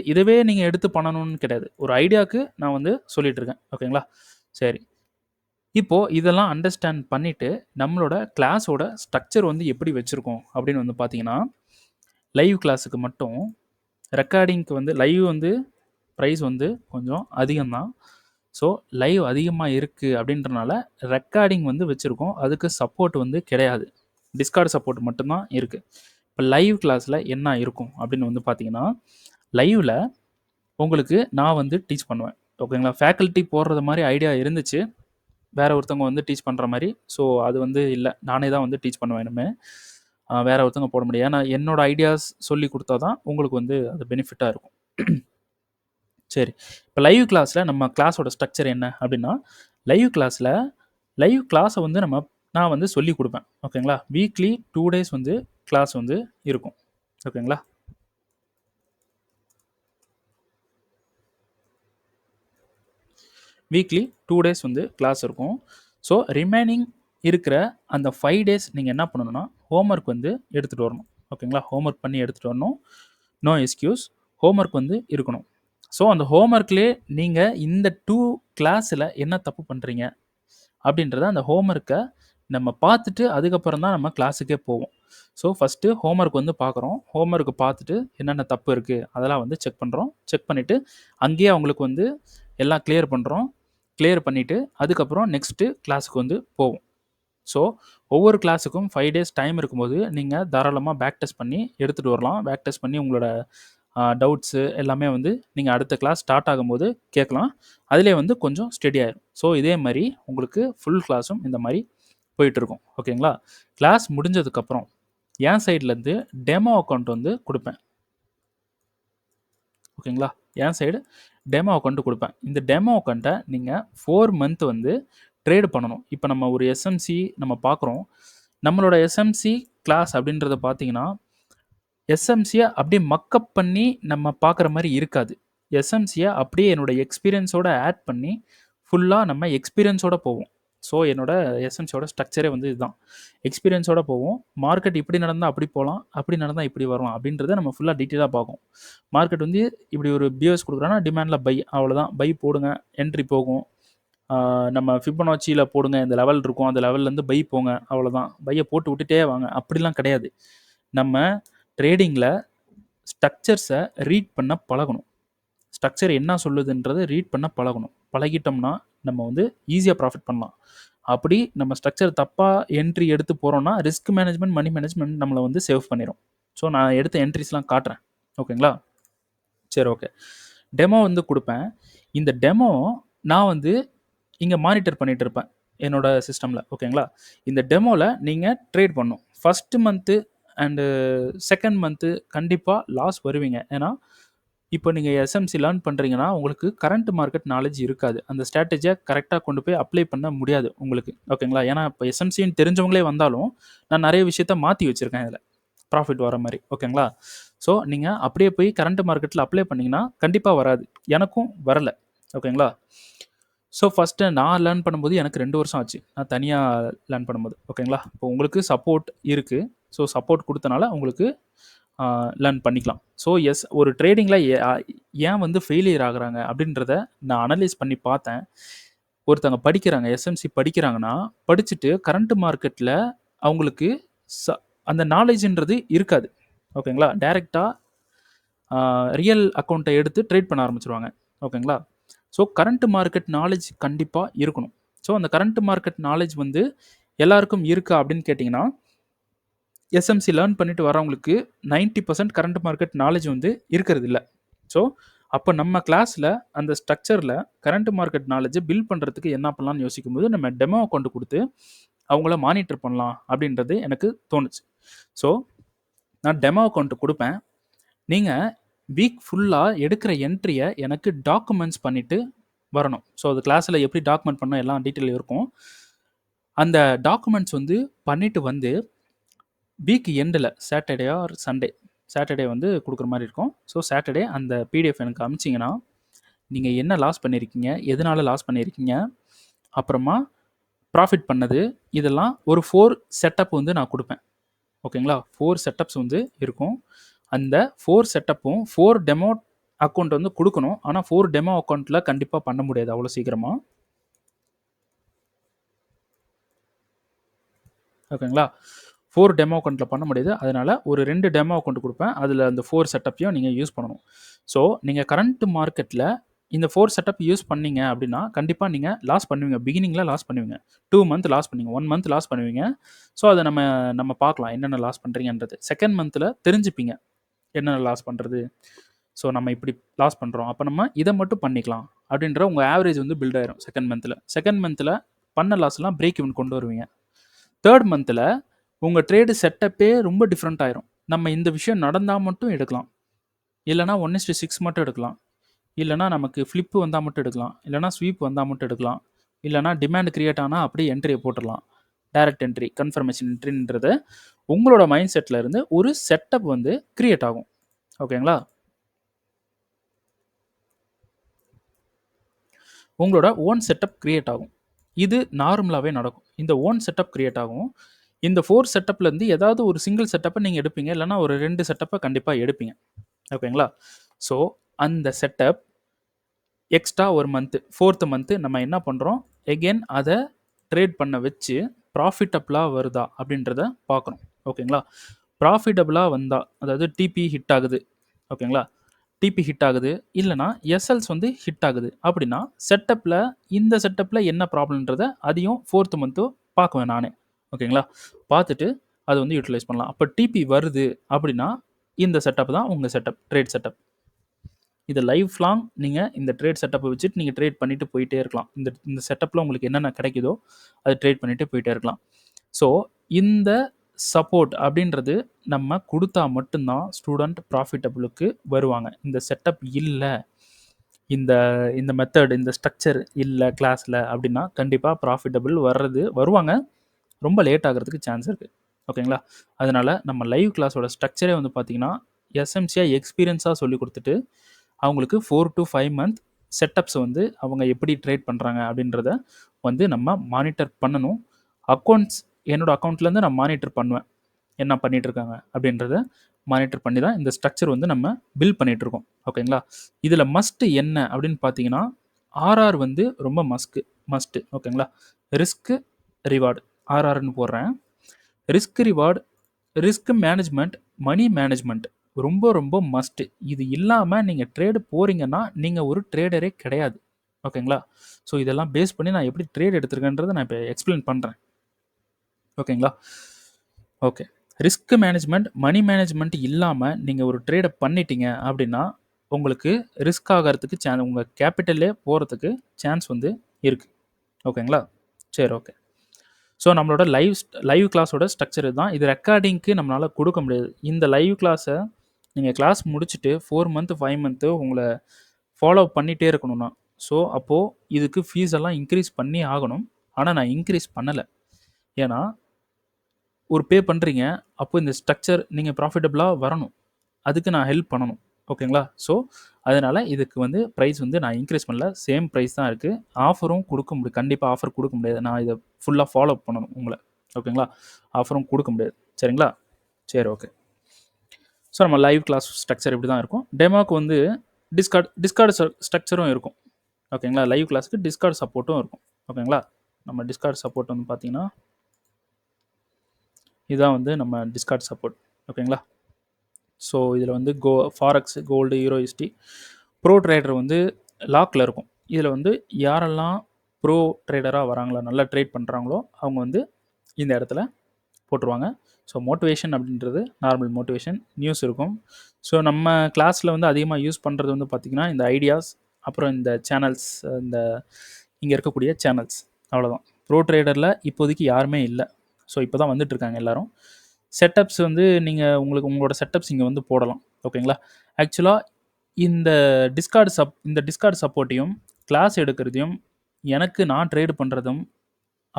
இதுவே நீங்கள் எடுத்து பண்ணணும்னு கிடையாது, ஒரு ஐடியாவுக்கு நான் வந்து சொல்லிகிட்டு இருக்கேன். ஓகேங்களா, சரி. இப்போது இதெல்லாம் அண்டர்ஸ்டாண்ட் பண்ணிவிட்டு நம்மளோட கிளாஸோட ஸ்ட்ரக்சர் வந்து எப்படி வச்சுருக்கோம் அப்படின்னு வந்து பார்த்தீங்கன்னா, லைவ் கிளாஸுக்கு மட்டும் ரெக்கார்டிங்க்கு வந்து லைவ் வந்து ப்ரைஸ் வந்து கொஞ்சம் அதிகம்தான். ஸோ லைவ் அதிகமாக இருக்குது அப்படின்றனால ரெக்கார்டிங் வந்து வச்சுருக்கோம், அதுக்கு சப்போர்ட் வந்து கிடையாது, டிஸ்கார்ட் சப்போர்ட் மட்டும்தான் இருக்குது. இப்போ லைவ் கிளாஸில் என்ன இருக்கும் அப்படின்னு வந்து பார்த்தீங்கன்னா, லைவில் உங்களுக்கு நான் வந்து டீச் பண்ணுவேன். ஓகேங்களா, ஃபேக்கல்ட்டி போடுறது மாதிரி ஐடியா இருந்துச்சு, வேறு ஒருத்தவங்க வந்து டீச் பண்ணுற மாதிரி. ஸோ அது வந்து இல்லை, நானே தான் வந்து டீச் பண்ணுவேன் இனிமேல், வேறு ஒருத்தவங்க போட முடியாது. ஏன்னா என்னோடய ஐடியாஸ் சொல்லி கொடுத்தா தான் உங்களுக்கு வந்து அது பெனிஃபிட்டாக இருக்கும். சரி, இப்போ லைவ் கிளாஸில் நம்ம கிளாஸோட ஸ்ட்ரக்சர் என்ன அப்படின்னா, லைவ் கிளாஸை வந்து நான் வந்து சொல்லி கொடுப்பேன். ஓகேங்களா, வீக்லி 2 days வந்து கிளாஸ் வந்து இருக்கும். ஓகேங்களா, வீக்லி 2 days வந்து கிளாஸ் இருக்கும். ஸோ ரிமைனிங் இருக்கிற அந்த 5 days நீங்கள் என்ன பண்ணணும்னா ஹோம்ஒர்க் வந்து எடுத்துகிட்டு வரணும். ஓகேங்களா, ஹோம்ஒர்க் பண்ணி எடுத்துகிட்டு வரணும், நோ எக்ஸ்கியூஸ், ஹோம்ஒர்க் வந்து இருக்கணும். ஸோ அந்த ஹோம்ஒர்க்லேயே நீங்கள் இந்த 2 கிளாஸில் என்ன தப்பு பண்ணுறீங்க அப்படின்றத அந்த ஹோம்ஒர்க்கை நம்ம பார்த்துட்டு அதுக்கப்புறம் தான் நம்ம கிளாஸுக்கே போவோம். ஸோ ஃபஸ்ட்டு ஹோம்ஒர்க் வந்து பார்க்குறோம், ஹோம்ஒர்க்கு பார்த்துட்டு என்னென்ன தப்பு இருக்குது அதெல்லாம் வந்து செக் பண்ணுறோம். செக் பண்ணிவிட்டு அங்கேயே அவங்களுக்கு வந்து எல்லாம் கிளியர் பண்ணுறோம். கிளியர் பண்ணிவிட்டு அதுக்கப்புறம் நெக்ஸ்ட்டு கிளாஸுக்கு வந்து போவோம். ஸோ ஒவ்வொரு கிளாஸுக்கும் 5 days டைம் இருக்கும்போது நீங்கள் தாராளமாக பேக் டெஸ்ட் பண்ணி எடுத்துகிட்டு வரலாம். பேக் டெஸ்ட் பண்ணி உங்களோட டவுட்ஸு எல்லாமே வந்து நீங்கள் அடுத்த கிளாஸ் ஸ்டார்ட் ஆகும்போது கேட்கலாம். அதிலே வந்து கொஞ்சம் ஸ்டெடி ஆயிடும். ஸோ இதே மாதிரி உங்களுக்கு ஃபுல் கிளாஸும் இந்த மாதிரி போயிட்டுருக்கும். ஓகேங்களா, கிளாஸ் முடிஞ்சதுக்கப்புறம் என் சைட்லேருந்து டெமோ அக்கௌண்ட் வந்து கொடுப்பேன். ஓகேங்களா, என் சைடு டெமோ அக்கௌண்ட்டு கொடுப்பேன். இந்த டெமோ அக்கௌண்ட்டை நீங்கள் 4 month வந்து ட்ரேடு பண்ணணும். இப்போ நம்ம ஒரு எஸ்எம்சி நம்ம பார்க்குறோம், நம்மளோட எஸ்எம்சி கிளாஸ் அப்படின்றத பார்த்தீங்கன்னா, எஸ்எம்சியை அப்படியே மக்கப் பண்ணி நம்ம பார்க்குற மாதிரி இருக்காது. எஸ்எம்சியை அப்படியே என்னோடய எக்ஸ்பீரியன்ஸோடு ஆட் பண்ணி ஃபுல்லாக நம்ம எக்ஸ்பீரியன்ஸோடு போவோம். ஸோ என்னோட எஸ்எம்சியோட ஸ்ட்ரக்சரே வந்து இதுதான். எக்ஸ்பீரியன்ஸோட போவோம். மார்க்கெட் இப்படி நடந்தால் அப்படி போகலாம், அப்படி நடந்தால் இப்படி வரலாம் அப்படின்றத நம்ம ஃபுல்லாக டீட்டெயிலாக பார்க்கும். மார்க்கெட் வந்து இப்படி ஒரு பிஎஸ் கொடுக்குறான்னா டிமாண்டில் பை, அவ்வளோதான். பை போடுங்க, என்ட்ரி போகும். நம்ம ஃபிபனாச்சியில் போடுங்க, இந்த லெவல் இருக்கும், அந்த லெவல்லேருந்து பை போங்க, அவ்வளோதான். பையை போட்டு விட்டுட்டே வாங்க, அப்படிலாம் கிடையாது. நம்ம ட்ரேடிங்கில் ஸ்ட்ரக்சர்ஸை ரீட் பண்ண பழகணும். ஸ்ட்ரக்சர் என்ன சொல்லுதுன்றதை ரீட் பண்ண பழகணும். பழகிட்டோம்னா நம்ம வந்து ஈஸியாக ப்ராஃபிட் பண்ணலாம். அப்படி நம்ம ஸ்ட்ரக்சர் தப்பாக என்ட்ரி எடுத்து போகிறோன்னா ரிஸ்க் மேனேஜ்மெண்ட், மணி மேனேஜ்மெண்ட் நம்மளை வந்து சேவ் பண்ணிடும். ஸோ நான் எடுத்த என்ட்ரிஸ்லாம் காட்டுறேன், ஓகேங்களா? சரி, ஓகே. டெமோ வந்து கொடுப்பேன். இந்த டெமோ நான் வந்து இங்கே மானிட்டர் பண்ணிகிட்டு இருப்பேன் என்னோட சிஸ்டமில், ஓகேங்களா? இந்த டெமோவில் நீங்கள் ட்ரேட் பண்ணணும். First month and second month கண்டிப்பாக லாஸ் வருவீங்க. ஏன்னா இப்போ நீங்கள் எஸ்எம்சி லேர்ன் பண்ணுறீங்கன்னா உங்களுக்கு கரண்ட் மார்க்கெட் நாலேஜ் இருக்காது. அந்த ஸ்ட்ராட்டஜியை கரெக்டாக கொண்டு போய் அப்ளை பண்ண முடியாது உங்களுக்கு, ஓகேங்களா? ஏன்னா இப்போ எஸ்எம்சின்னு தெரிஞ்சவங்களே வந்தாலும் நான் நிறைய விஷயத்த மாற்றி வச்சுருக்கேன் இதில் ப்ராஃபிட் வர மாதிரி, ஓகேங்களா? ஸோ நீங்கள் அப்படியே போய் கரண்ட் மார்க்கெட்டில் அப்ளை பண்ணிங்கன்னா கண்டிப்பாக வராது. எனக்கும் வரலை, ஓகேங்களா? ஸோ ஃபஸ்ட்டு நான் லேர்ன் பண்ணும்போது எனக்கு 2 வருஷம் ஆச்சு, நான் தனியாக லேர்ன் பண்ணும்போது, ஓகேங்களா? இப்போ உங்களுக்கு சப்போர்ட் இருக்குது. ஸோ சப்போர்ட் கொடுத்தனால உங்களுக்கு லேர்ன் பண்ணிக்கலாம். ஸோ எஸ், ஒரு ட்ரேடிங்கில் ஏன் வந்து ஃபெயிலியர் ஆகுறாங்க அப்படின்றத நான் அனலைஸ் பண்ணி பார்த்தேன். ஒருத்தங்க படிக்கிறாங்க, எஸ்எம்சி படிக்கிறாங்கன்னா படிச்சுட்டு கரண்ட் மார்க்கெட்டில் அவங்களுக்கு அந்த நாலேஜ்ன்றது இருக்காது, ஓகேங்களா? டைரெக்டாக ரியல் அக்கௌண்ட்டை எடுத்து ட்ரேட் பண்ண ஆரம்பிச்சிருவாங்க, ஓகேங்களா? ஸோ கரண்ட் மார்க்கெட் நாலேஜ் கண்டிப்பாக இருக்கணும். ஸோ அந்த கரண்ட் மார்க்கெட் நாலேஜ் வந்து எல்லாருக்கும் இருக்கா அப்படின்னு கேட்டிங்கன்னா எஸ்எம்சி லேர்ன் பண்ணிட்டு வரவங்களுக்கு 90% கரண்ட் மார்க்கெட் நாலேஜ் வந்து இருக்கிறது இல்லை. ஸோ அப்போ நம்ம கிளாஸில் அந்த ஸ்ட்ரக்சரில் கரண்ட் மார்க்கெட் நாலேஜை பில்ட் பண்ணுறதுக்கு என்ன பண்ணலாம்னு யோசிக்கும் போது நம்ம டெமோ அக்கௌண்ட் கொடுத்து அவங்கள மானிட்டர் பண்ணலாம் அப்படின்றது எனக்கு தோணுச்சு. ஸோ நான் டெமோ அக்கௌண்ட் கொடுப்பேன். நீங்கள் வீக் ஃபுல்லாக எடுக்கிற என்ட்ரியை எனக்கு டாக்குமெண்ட்ஸ் பண்ணிவிட்டு வரணும். ஸோ அது கிளாஸில் எப்படி டாக்குமெண்ட் பண்ணோம் எல்லாம் டீட்டெயில் இருக்கும். அந்த டாக்குமெண்ட்ஸ் வந்து பண்ணிவிட்டு வந்து வீக் எண்டில் சாட்டர்டே ஆர் சண்டே, சாட்டர்டே வந்து கொடுக்குற மாதிரி இருக்கும். ஸோ சாட்டர்டே அந்த பிடிஎஃப் எனக்கு அனுப்பிச்சிங்கன்னா நீங்கள் என்ன லாஸ் பண்ணியிருக்கீங்க, எதனால் லாஸ் பண்ணியிருக்கீங்க, அப்புறமா ப்ராஃபிட் பண்ணது, இதெல்லாம் ஒரு 4 செட்டப் வந்து நான் கொடுப்பேன், ஓகேங்களா? 4 செட்டப்ஸ் வந்து இருக்கும். அந்த 4 செட்டப்பும் 4 டெமோ அக்கௌண்ட் வந்து கொடுக்கணும். ஆனால் 4 டெமோ அக்கௌண்ட்டில் கண்டிப்பாக பண்ண முடியாது அவ்வளோ சீக்கிரமாக, ஓகேங்களா? 4 டெமோ அக்கௌண்ட்டில் பண்ண முடியாது. அதனால் ஒரு 2 டெமோ அக்கௌண்ட் கொடுப்பேன். அதில் அந்த 4 செட்டப்பையும் நீங்கள் யூஸ் பண்ணணும். ஸோ நீங்கள் கரண்ட் மார்க்கெட்டில் இந்த 4 செட்டப் யூஸ் பண்ணீங்க அப்படின்னா கண்டிப்பாக நீங்கள் லாஸ் பண்ணுவீங்க. பிகினிங்கில் லாஸ் பண்ணுவீங்க, 2 மந்த் லாஸ் பண்ணுவீங்க, 1 மந்த் லாஸ் பண்ணுவீங்க. ஸோ அதை நம்ம பார்க்கலாம் என்னென்ன லாஸ் பண்ணுறீங்கன்றது. செகண்ட் மந்தில் தெரிஞ்சுப்பீங்க என்னென்ன லாஸ் பண்ணுறது. ஸோ நம்ம இப்படி லாஸ் பண்ணுறோம், அப்போ நம்ம இதை மட்டும் பண்ணிக்கலாம் அப்படின்ற உங்கள் ஆவரேஜ் வந்து பில்ட் ஆயிரும் செகண்ட் மந்தில் பண்ண லாஸ்லாம் பிரேக் ஈவன் கொண்டு வருவீங்க. தேர்ட் மந்தில் உங்கள் ட்ரேடு செட்டப்பே ரொம்ப டிஃப்ரெண்ட் ஆயிரும். நம்ம இந்த விஷயம் நடந்தால் மட்டும் எடுக்கலாம், இல்லைனா 1:6 மட்டும் எடுக்கலாம், இல்லைனா நமக்கு ஃப்ளிப்பு வந்தால் மட்டும் எடுக்கலாம், இல்லைனா ஸ்வீப் வந்தால் மட்டும் எடுக்கலாம், இல்லைனா டிமாண்ட் கிரியேட் ஆனால் அப்படியே என்ட்ரியை போட்டுடலாம். டைரக்ட் என்ட்ரி, கன்ஃபர்மேஷன் என்ட்ரின்றது உங்களோட மைண்ட் செட்டில் இருந்து ஒரு செட்டப் வந்து கிரியேட் ஆகும், ஓகேங்களா? உங்களோட ஓன் செட்டப் கிரியேட் ஆகும். இது நார்மலாகவே நடக்கும். இந்த ஓன் செட்டப் கிரியேட் ஆகும். இந்த 4 செட்டப்லேருந்து ஏதாவது ஒரு சிங்கிள் செட்டப்பை நீங்கள் எடுப்பீங்க, இல்லைனா ஒரு 2 செட்டப்பை கண்டிப்பாக எடுப்பீங்க, ஓகேங்களா? ஸோ அந்த செட்டப் எக்ஸ்ட்ரா ஒரு மந்த்து, 4th மந்த்து நம்ம என்ன பண்ணுறோம், எகெயின் அதை ட்ரேட் பண்ண வச்சு ப்ராஃபிட்டபிளாக வருதா அப்படின்றத பார்க்குறோம், ஓகேங்களா? ப்ராஃபிட்டபிளாக வந்தால், அதாவது டிபி ஹிட் ஆகுது, ஓகேங்களா? டிபி ஹிட் ஆகுது, இல்லைனா எஸ்எல்ஸ் வந்து ஹிட் ஆகுது அப்படின்னா செட்டப்பில் இந்த செட்டப்பில் என்ன ப்ராப்ளம்ன்றதை அதையும் 4th மந்த்து பார்க்குவேன் நானே, ஓகேங்களா? பார்த்துட்டு அதை வந்து யூட்டிலைஸ் பண்ணலாம். அப்போ டிபி வருது அப்படின்னா இந்த செட்டப் தான் உங்கள் செட்டப், ட்ரேட் செட்டப். இது லைஃப் லாங் நீங்கள் இந்த ட்ரேட் செட்டப்பை வச்சுட்டு நீங்கள் ட்ரேட் பண்ணிவிட்டு போயிட்டே இருக்கலாம். இந்த செட்டப்பில் உங்களுக்கு என்னென்ன கிடைக்குதோ அது ட்ரேட் பண்ணிவிட்டு போயிட்டே இருக்கலாம். ஸோ இந்த சப்போர்ட் அப்படின்றது நம்ம கொடுத்தா மட்டும்தான் ஸ்டூடெண்ட் ப்ராஃபிட்டபிளுக்கு வருவாங்க. இந்த செட்டப் இல்லை, இந்த மெத்தட், இந்த ஸ்ட்ரக்சர் இல்லை கிளாஸில் அப்படின்னா கண்டிப்பாக ப்ராஃபிட்டபிள் வருவாங்க, ரொம்ப லேட் ஆகிறதுக்கு சான்ஸ் இருக்குது, ஓகேங்களா? அதனால் நம்ம லைவ் கிளாஸோட ஸ்ட்ரக்சரே வந்து பார்த்திங்கன்னா எஸ்எம்சியாக எக்ஸ்பீரியன்ஸாக சொல்லி கொடுத்துட்டு அவங்களுக்கு 4 to 5 மந்த் செட்டப்ஸ் வந்து அவங்க எப்படி ட்ரேட் பண்ணுறாங்க அப்படின்றத வந்து நம்ம மானிட்டர் பண்ணணும். அக்கௌண்ட்ஸ் என்னோட அக்கௌண்ட்லேருந்து நான் மானிட்டர் பண்ணுவேன், என்ன பண்ணிட்டு இருக்காங்க அப்படின்றத மானிட்டர் பண்ணி தான் இந்த ஸ்ட்ரக்சர் வந்து நம்ம பில்ட் பண்ணிட்டு இருக்கோம். ஓகேங்களா? இதில் மஸ்ட் என்ன அப்படின்னு பார்த்தீங்கன்னா, ஆர்ஆர் வந்து ரொம்ப மஸ்ட்டு. ஓகேங்களா? ரிஸ்க் ரிவார்டு ஆர்ஆர்னு போடுறேன். Risk reward, risk management, money management ரொம்ப ரொம்ப மஸ்ட்டு. இது இல்லாமல் நீங்கள் ட்ரேடு போகிறீங்கன்னா நீங்கள் ஒரு ட்ரேடரே கிடையாது. ஓகேங்களா? ஸோ இதெல்லாம் பேஸ் பண்ணி நான் எப்படி ட்ரேட் எடுத்திருக்கேன்றதை நான் இப்போ எக்ஸ்பிளைன் பண்ணுறேன். ஓகேங்களா? Okay. Risk management, money management இல்லாமல் நீங்கள் ஒரு ட்ரேடை பண்ணிட்டீங்க அப்படின்னா உங்களுக்கு ரிஸ்க் ஆகிறதுக்கு உங்கள் கேபிட்டல்லே போகிறதுக்கு சான்ஸ் வந்து இருக்குது. ஓகேங்களா? சரி, ஓகே. ஸோ நம்மளோட லைவ் கிளாஸோட ஸ்ட்ரக்சர் தான். இது ரெக்கார்டிங்க்கு நம்மளால் கொடுக்க முடியாது. இந்த லைவ் கிளாஸை நீங்கள் கிளாஸ் முடிச்சுட்டு 4 மந்த் 5 மந்த்து உங்களை ஃபாலோ பண்ணிகிட்டே இருக்கணும்னா, ஸோ அப்போது இதுக்கு ஃபீஸ் எல்லாம் இன்க்ரீஸ் பண்ணி ஆகணும். ஆனால் நான் இன்க்ரீஸ் பண்ணலை. ஏன்னா ஒரு பே பண்ணுறீங்க, அப்போ இந்த ஸ்ட்ரக்சர் நீங்கள் ப்ராஃபிட்டபுளாக வரணும், அதுக்கு நான் ஹெல்ப் பண்ணணும். ஓகேங்களா? ஸோ அதனால் இதுக்கு வந்து ப்ரைஸ் வந்து நான் இன்க்ரீஸ் பண்ணல, சேம் ப்ரைஸ் தான் இருக்குது. ஆஃபரும் கொடுக்க முடியும், கண்டிப்பாக ஆஃபர் கொடுக்க முடியாது. நான் இதை ஃபுல்லாக ஃபாலோ பண்ணணும் உங்களை. ஓகேங்களா? ஆஃபரும் கொடுக்க முடியாது. சரிங்களா? சரி, ஓகே. ஸோ நம்ம லைவ் கிளாஸ் ஸ்ட்ரக்சர் இப்படி தான் இருக்கும். டெமோக்கு வந்து டிஸ்கார்டு ஸ்ட்ரக்சரும் இருக்கும். ஓகேங்களா? லைவ் கிளாஸுக்கு டிஸ்கார்டு சப்போர்ட்டும் இருக்கும். ஓகேங்களா? நம்ம டிஸ்கார்டு சப்போர்ட் வந்து பார்த்தீங்கன்னா இதுதான் வந்து நம்ம டிஸ்கார்ட் சப்போர்ட். ஓகேங்களா? ஸோ இதில் வந்து ஃபாரெக்ஸ், கோல்டு, யூரோஎஸ்டி, ப்ரோ ட்ரேடர் வந்து லாக்கில் இருக்கும். இதில் வந்து யாரெல்லாம் ப்ரோ ட்ரேடராக வராங்களோ, நல்லா ட்ரேட் பண்ணுறாங்களோ அவங்க வந்து இந்த இடத்துல போட்டுருவாங்க. ஸோ மோட்டிவேஷன் அப்படின்றது நார்மல் மோட்டிவேஷன் நியூஸ் இருக்கும். ஸோ நம்ம கிளாஸில் வந்து அதிகமாக யூஸ் பண்ணுறது வந்து பார்த்திங்கன்னா இந்த ஐடியாஸ், அப்புறம் இந்த சேனல்ஸ், இந்த இங்கே இருக்கக்கூடிய சேனல்ஸ், அவ்வளோதான். ப்ரோ ட்ரேடரில் இப்போதைக்கு யாருமே இல்லை. ஸோ இப்போ தான் வந்துட்டுருக்காங்க எல்லோரும். செட்டப்ஸ் வந்து நீங்கள் உங்களோட செட்டப்ஸ் இங்கே வந்து போடலாம். ஓகேங்களா? ஆக்சுவலாக இந்த டிஸ்கார்ட் சப்போர்ட்டையும் கிளாஸ் எடுக்கிறதையும் எனக்கு நான் ட்ரேடு பண்ணுறதும்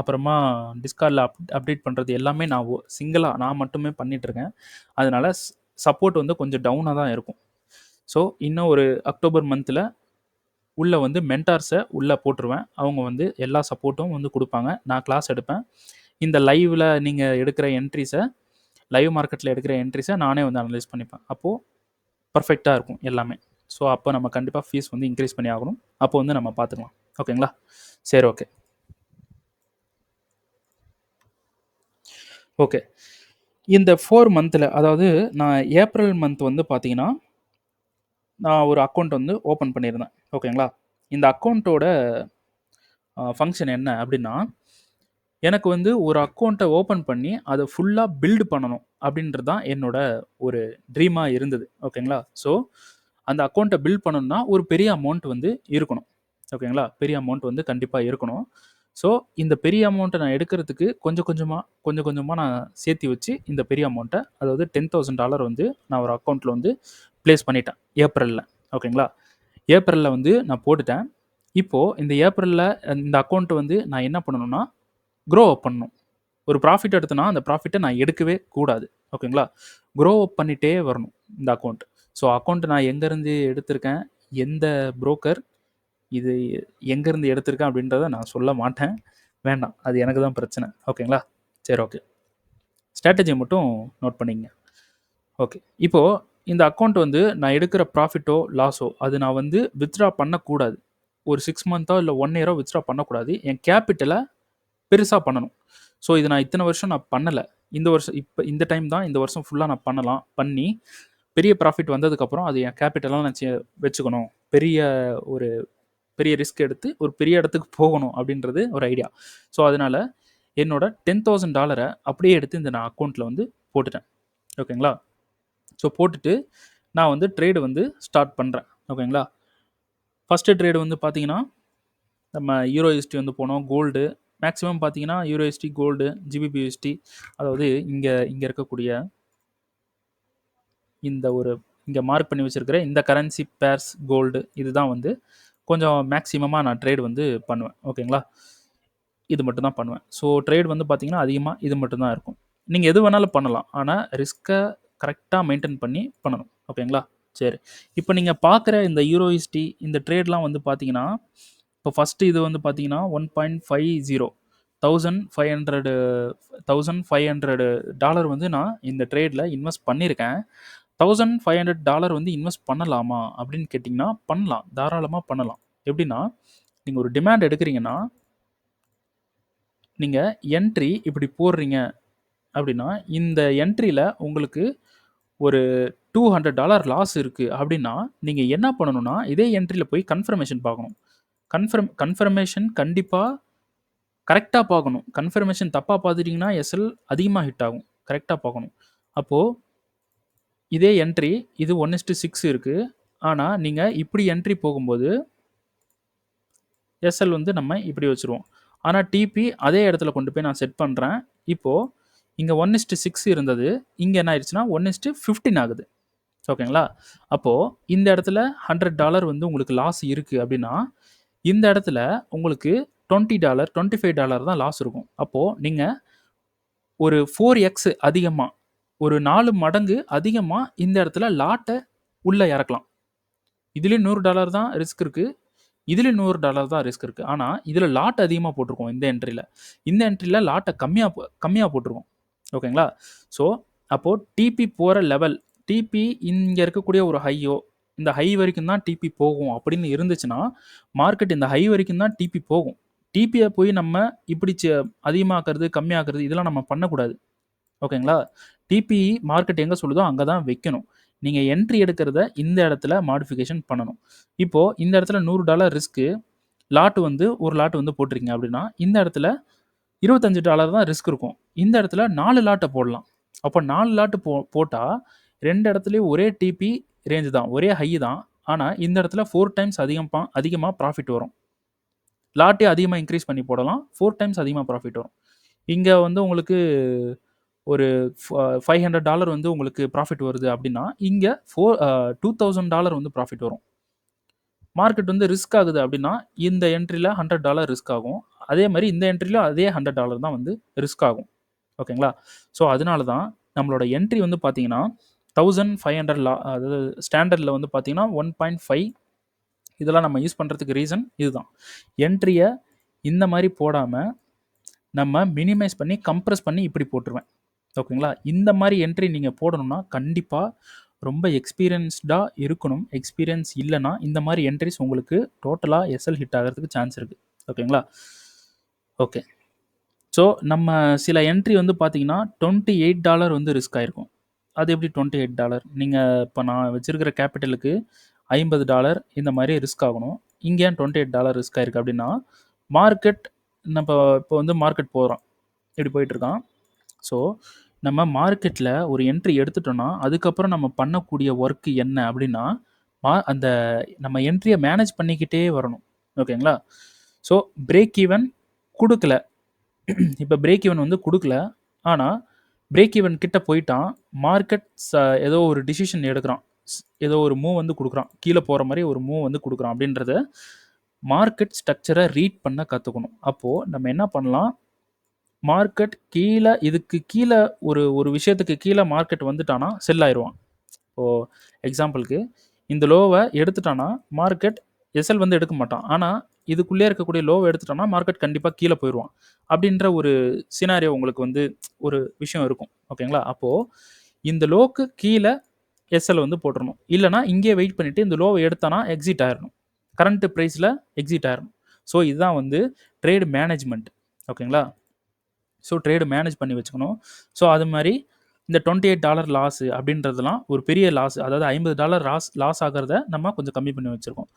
அப்புறமா டிஸ்கார்டில் அப்டேட் பண்ணுறது எல்லாமே நான் சிங்கிளாக நான் மட்டுமே பண்ணிகிட்ருக்கேன். அதனால் சப்போர்ட் வந்து கொஞ்சம் டவுனாக தான் இருக்கும். ஸோ இன்னும் ஒரு அக்டோபர் மந்தில் உள்ளே வந்து மென்டார்ஸை உள்ளே போட்டுருவேன். அவங்க வந்து எல்லா சப்போர்ட்டும் வந்து கொடுப்பாங்க. நான் கிளாஸ் எடுப்பேன். இந்த லைவில் நீங்கள் எடுக்கிற என்ட்ரிஸை, லைவ் மார்க்கெட்டில் எடுக்கிற என்ட்ரிஸை நானே வந்து அனலைஸ் பண்ணிப்பேன். அப்போது பர்ஃபெக்டாக இருக்கும் எல்லாமே. ஸோ அப்போ நம்ம கண்டிப்பாக ஃபீஸ் வந்து இன்க்ரீஸ் பண்ணி ஆகணும். அப்போ வந்து நம்ம பார்த்துக்கலாம். ஓகேங்களா? சரி, ஓகே. ஓகே. இந்த 4 மந்தில், அதாவது நான் ஏப்ரல் மந்த் வந்து பார்த்தீங்கன்னா நான் ஒரு அக்கௌண்ட் வந்து ஓப்பன் பண்ணியிருந்தேன். ஓகேங்களா? இந்த அக்கௌண்ட்டோட ஃபங்க்ஷன் என்ன அப்படின்னா, எனக்கு வந்து ஒரு அக்கௌண்ட்டை ஓப்பன் பண்ணி அதை ஃபுல்லாக பில்டு பண்ணணும் அப்படின்றது தான் என்னோட ஒரு ட்ரீமாக இருந்தது. ஓகேங்களா? ஸோ அந்த அக்கௌண்ட்டை பில்ட் பண்ணணும்னா ஒரு பெரிய அமௌண்ட் வந்து இருக்கணும். ஓகேங்களா? பெரிய அமௌண்ட் வந்து கண்டிப்பாக இருக்கணும். ஸோ இந்த பெரிய அமௌண்ட்டை நான் எடுக்கிறதுக்கு கொஞ்சம் கொஞ்சமாக நான் சேர்த்தி வச்சு இந்த பெரிய அமௌண்ட்டை, அதாவது $10,000 வந்து நான் ஒரு அக்கௌண்ட்டில் வந்து ப்ளேஸ் பண்ணிட்டேன் ஏப்ரலில். ஓகேங்களா? ஏப்ரலில் வந்து நான் போட்டுட்டேன். இப்போது இந்த ஏப்ரலில் இந்த அக்கௌண்ட்டை வந்து நான் என்ன பண்ணணும்னா க்ரோ அப் பண்ணணும். ஒரு ப்ராஃபிட் எடுத்தனா அந்த ப்ராஃபிட்டை நான் எடுக்கவே கூடாது. ஓகேங்களா? க்ரோ அப் பண்ணிகிட்டே வரணும் இந்த அக்கௌண்ட். ஸோ அக்கௌண்ட் நான் எங்கேருந்து எடுத்திருக்கேன், எந்த புரோக்கர் இது எங்கேருந்து எடுத்திருக்கேன் அப்படின்றத நான் சொல்ல மாட்டேன். வேண்டாம், அது எனக்கு தான் பிரச்சனை. ஓகேங்களா? சரி, ஓகே. ஸ்ட்ராட்டஜியை மட்டும் நோட் பண்ணிக்கங்க. ஓகே. இப்போது இந்த அக்கௌண்ட் வந்து நான் எடுக்கிற ப்ராஃபிட்டோ லாஸோ அது நான் வந்து வித்ட்ரா பண்ணக்கூடாது. ஒரு 6 மந்த்தோ இல்லை 1 இயரோ வித்ட்ரா பண்ணக்கூடாது. என் கேபிட்டலை பெருசாக பண்ணணும். ஸோ இது நான் இத்தனை வருஷம் நான் பண்ணலை. இந்த வருஷம் இப்போ இந்த டைம் தான், இந்த வருஷம் ஃபுல்லாக நான் பண்ணி பெரிய ப்ராஃபிட் வந்ததுக்கப்புறம் அது என் கேபிட்டலாக நான் வச்சுக்கணும். பெரிய ரிஸ்க் எடுத்து ஒரு பெரிய இடத்துக்கு போகணும் அப்படின்றது ஒரு ஐடியா. ஸோ அதனால் என்னோட $10,000 அப்படியே எடுத்து இந்த நான் அக்கௌண்ட்டில் வந்து போட்டுட்டேன். ஓகேங்களா? ஸோ போட்டுட்டு நான் வந்து ட்ரேடு வந்து ஸ்டார்ட் பண்ணுறேன். ஓகேங்களா? ஃபஸ்ட்டு ட்ரேடு வந்து பார்த்தீங்கன்னா நம்ம யூரோஎஸ்டி வந்து போனோம். கோல்டு மேக்ஸிமம் பார்த்தீங்கன்னா யூரோஎஸ்டி, கோல்டு, ஜிபிபியூஎஸ்டி, அதாவது இங்கே இருக்கக்கூடிய இந்த ஒரு இங்கே மார்க் பண்ணி வச்சுருக்கிற இந்த கரன்சி பேர்ஸ் கோல்டு இதுதான் வந்து கொஞ்சம் மேக்ஸிமமாக நான் ட்ரேட் வந்து பண்ணுவேன். ஓகேங்களா? இது மட்டும் தான் பண்ணுவேன். ஸோ ட்ரேட் வந்து பார்த்தீங்கன்னா அதிகமாக இது மட்டும் தான் இருக்கும். நீங்கள் எது வேணாலும் பண்ணலாம். ஆனால் ரிஸ்க்கை கரெக்டாக மெயின்டைன் பண்ணி பண்ணணும். ஓகேங்களா? சரி. இப்போ நீங்க பார்க்குற இந்த யூரோயிஸ்டி இந்த ட்ரேட்லாம் வந்து பார்த்தீங்கன்னா, இப்போ ஃபர்ஸ்ட்டு இது வந்து பார்த்தீங்கன்னா 1.50 1500 $1500 வந்து நான் இந்த ட்ரேட்ல இன்வெஸ்ட் பண்ணியிருக்கேன். $1500 வந்து இன்வெஸ்ட் பண்ணலாமா? அப்படின்னு கேட்டிங்கன்னா, பண்ணலாம். தாராளமா பண்ணலாம். எப்படின்னா, நீங்க ஒரு டிமாண்ட் எடுக்கிறீங்கன்னா, நீங்க என்ட்ரி இப்படி போடுறீங்க அப்படின்னா, இந்த என்ட்ரில உங்களுக்கு ஒரு $200 லாஸ் இருக்கு அப்படின்னா, நீங்க என்ன பண்ணணும்னா, இதே என்ட்ரில போய் கன்ஃபர்மேஷன் பார்க்கணும். கன்ஃபர்மேஷன் கண்டிப்பா கரெக்ட்டா பார்க்கணும். கன்ஃபர்மேஷன் தப்பா பார்த்துட்டீங்கன்னா, எஸ்எல் அதிகமா ஹிட் ஆகும். கரெக்ட்டா பார்க்கணும். அப்போ இதே என்ட்ரி இது 1:6 இருக்கு. ஆனா, நீங்க இப்படி என்ட்ரி போகும்போது, எஸ்எல் வந்து நம்ம இப்படி வச்சுருவோம். ஆனா, டிபி அதே இடத்துல கொண்டு போய் நான் செட் பண்றேன். இப்போ இங்க 1:6 இருந்தது. இங்க என்ன ஆயிருச்சுன்னா, 1:15 ஆகுது. ஓகேங்களா? அப்போ இந்த இடத்துல $100 வந்து உங்களுக்கு லாஸ் இருக்கு அப்படின்னா, இந்த இடத்துல உங்களுக்கு $20, $25 தான் லாஸ் இருக்கும். அப்போ நீங்க ஒரு 4x அதிகமா, ஒரு 4 மடங்கு அதிகமா இந்த இடத்துல லாட்ட உள்ள இறக்கலாம். இதுலயும் $100 தான் ரிஸ்க் இருக்கு. இதுலயும் $100 தான் ரிஸ்க் இருக்கு. ஆனா, இதுல லாட் அதிகமா போட்டிருக்கோம் இந்த என்ட்ரில. இந்த என்ட்ரில லாட்ட கம்மியா போட்டிருக்கோம். ஓகேங்களா? ஸோ, அப்போ டிபி போற லெவல், டிபி இங்க இருக்கக்கூடிய ஒரு ஹையோ, இந்த ஹை வரைக்கும் தான் டிபி போகும் அப்படின்னு இருந்துச்சுன்னா, மார்க்கெட் இந்த ஹை வரைக்கும் தான் டிபி போகும். டிபிய போய் நம்ம இப்படி அதிகமாக்குறது, கம்மியாக்குறது இதெல்லாம் நம்ம பண்ணக்கூடாது. ஓகேங்களா? டிபி மார்க்கெட் எங்க சொல்லுதோ அங்க தான் வைக்கணும். நீங்க என்ட்ரி எடுக்கிறத இந்த இடத்துல மாடிஃபிகேஷன் பண்ணணும். இப்போ இந்த இடத்துல $100 ரிஸ்க்கு, லாட் வந்து ஒரு லாட் வந்து போட்டிருக்கீங்க அப்படின்னா, இந்த இடத்துல $25 தான் ரிஸ்க் இருக்கும். இந்த இடத்துல 4 லாட்ட போடலாம். அப்போ 4 லாட் போட்டா 2 இடத்துலயும் ஒரே டிபி ரேஞ்ச் தான். ஒரே ஹை தான். ஆனா, இந்த இடத்துல 4 டைம்ஸ் அதிகமா ப்ராஃபிட் வரும். லாட்டே அதிகமா இன்கிரீஸ் பண்ணி போடலாம். 4 டைம்ஸ் அதிகமா ப்ராஃபிட் வரும். இங்க வந்து உங்களுக்கு ஒரு $500 வந்து உங்களுக்கு ப்ராஃபிட் வருது அப்படின்னா, இங்க $2000 வந்து ப்ராஃபிட் வரும். மார்க்கெட் வந்து ரிஸ்க் ஆகுது அப்படின்னா, இந்த என்ட்ரில $100 ரிஸ்க் ஆகும். அதே மாரி இந்த என்ட்ரில அதே $100 தான் வந்து ரிஸ்க் ஆகும். ஓகேங்களா? ஸோ, அதனால தான் நம்மளோட என்ட்ரி வந்து பார்த்தீங்கன்னா, 1500 அதாவது ஸ்டாண்டர்ட்ல வந்து பார்த்தீங்கன்னா 1.5 இதெல்லாம் நம்ம யூஸ் பண்றதுக்கு ரீசன் இதுதான். என்ட்ரிய இந்த மாரி போடாம, நம்ம மினிமைஸ் பண்ணி, கம்ப்ரஸ் பண்ணி இப்படி போட்டுருவேன். ஓகேங்களா? இந்த மாரி என்ட்ரி நீங்க போடணும்னா, கண்டிப்பா ரொம்ப எக்ஸ்பீரியன்ஸ்டா இருக்கணும். எக்ஸ்பீரியன்ஸ் இல்லன்னா, இந்த மாரி என்ட்ரிஸ் உங்களுக்கு டோட்டலா எஸ்எல் ஹிட் ஆகுறதுக்கு சான்ஸ் இருக்கு. ஓகேங்களா? ஓகே. ஸோ, நம்ம சில என்ட்ரி வந்து பார்த்தீங்கன்னா, $28 வந்து ரிஸ்க் ஆயிருக்கும். அது எப்படி $28? நீங்க இப்ப நான் வச்சிருக்கிற கேப்பிட்டலுக்கு $50 இந்த மாரி ரிஸ்க் ஆகணும். இங்க ஏன் $28 ரிஸ்க் ஆயிருக்கு அப்படின்னா, மார்க்கெட் நம்ப இப்போ வந்து மார்க்கெட் போறோம். இப்படி போயிட்டுருக்கான். ஸோ, நம்ம மார்க்கெட்ல ஒரு என்ட்ரி எடுத்துட்டோம்னா, அதுக்கப்புறம் நம்ம பண்ணக்கூடிய ஒர்க் என்ன அப்படின்னா, அந்த நம்ம என்ட்ரிய மேனேஜ் பண்ணிக்கிட்டே வரணும். ஓகேங்களா? ஸோ, பிரேக் ஈவன் குடுக்கல. இப்ப பிரேக் ஈவன் வந்து குடுக்கல. ஆனா, பிரேக் ஈவன் கிட்ட போயிட்டான். மார்க்கெட் ஏதோ ஒரு டிசிஷன் எடுக்குறான். ஏதோ ஒரு மூவ் வந்து குடுக்குறான். கீழ போற மாரி ஒரு மூவ் வந்து குடுக்குறான் அப்படின்றத மார்க்கெட் ஸ்ட்ரக்சர ரீட் பண்ண கத்துக்கணும். அப்போ நம்ம என்ன பண்ணலாம், மார்க்கெட் இதுக்கு கீழ ஒரு விஷயத்துக்கு கீழ மார்க்கெட் வந்துட்டான்னா, செல் ஆயிருவான். இப்போ எக்ஸாம்பிள்க்கு இந்த லோவ எடுத்துட்டான்னா, மார்க்கெட் எஸ்எல் வந்து எடுக்க மாட்டான். ஆனா, இதுக்குள்ளே இருக்கக்கூடிய லோவ எடுத்துட்டான்னா, மார்க்கெட் கண்டிப்பா கீழ போயிருவான். அப்படின்ற ஒரு சினாரியோ உங்களுக்கு வந்து ஒரு விஷயம் இருக்கும். ஓகேங்களா? அப்போ இந்த லோக்கு கீழ எஸ்எல் வந்து போட்டுறணும். இல்லன்னா, இங்கேயே வெயிட் பண்ணிட்டு இந்த லோவ எடுத்தானா எக்ஸிட் ஆயிரணும். கரண்ட் பிரைஸ்ல எக்ஸிட் ஆயிரணும். ஸோ, இதுதான் வந்து ட்ரேட் மேனேஜ்மென்ட். ஓகேங்களா? ஸோ, ட்ரேடு மேனேஜ் பண்ணி வச்சுக்கணும். ஸோ, அது மாரி இந்த $28 லாஸ் அப்படின்றதெல்லாம் ஒரு பெரிய லாஸ். அதாவது $50 லாஸ் ஆகுறத நம்ம கொஞ்சம் கம்மி பண்ணி வச்சிருக்கோம்.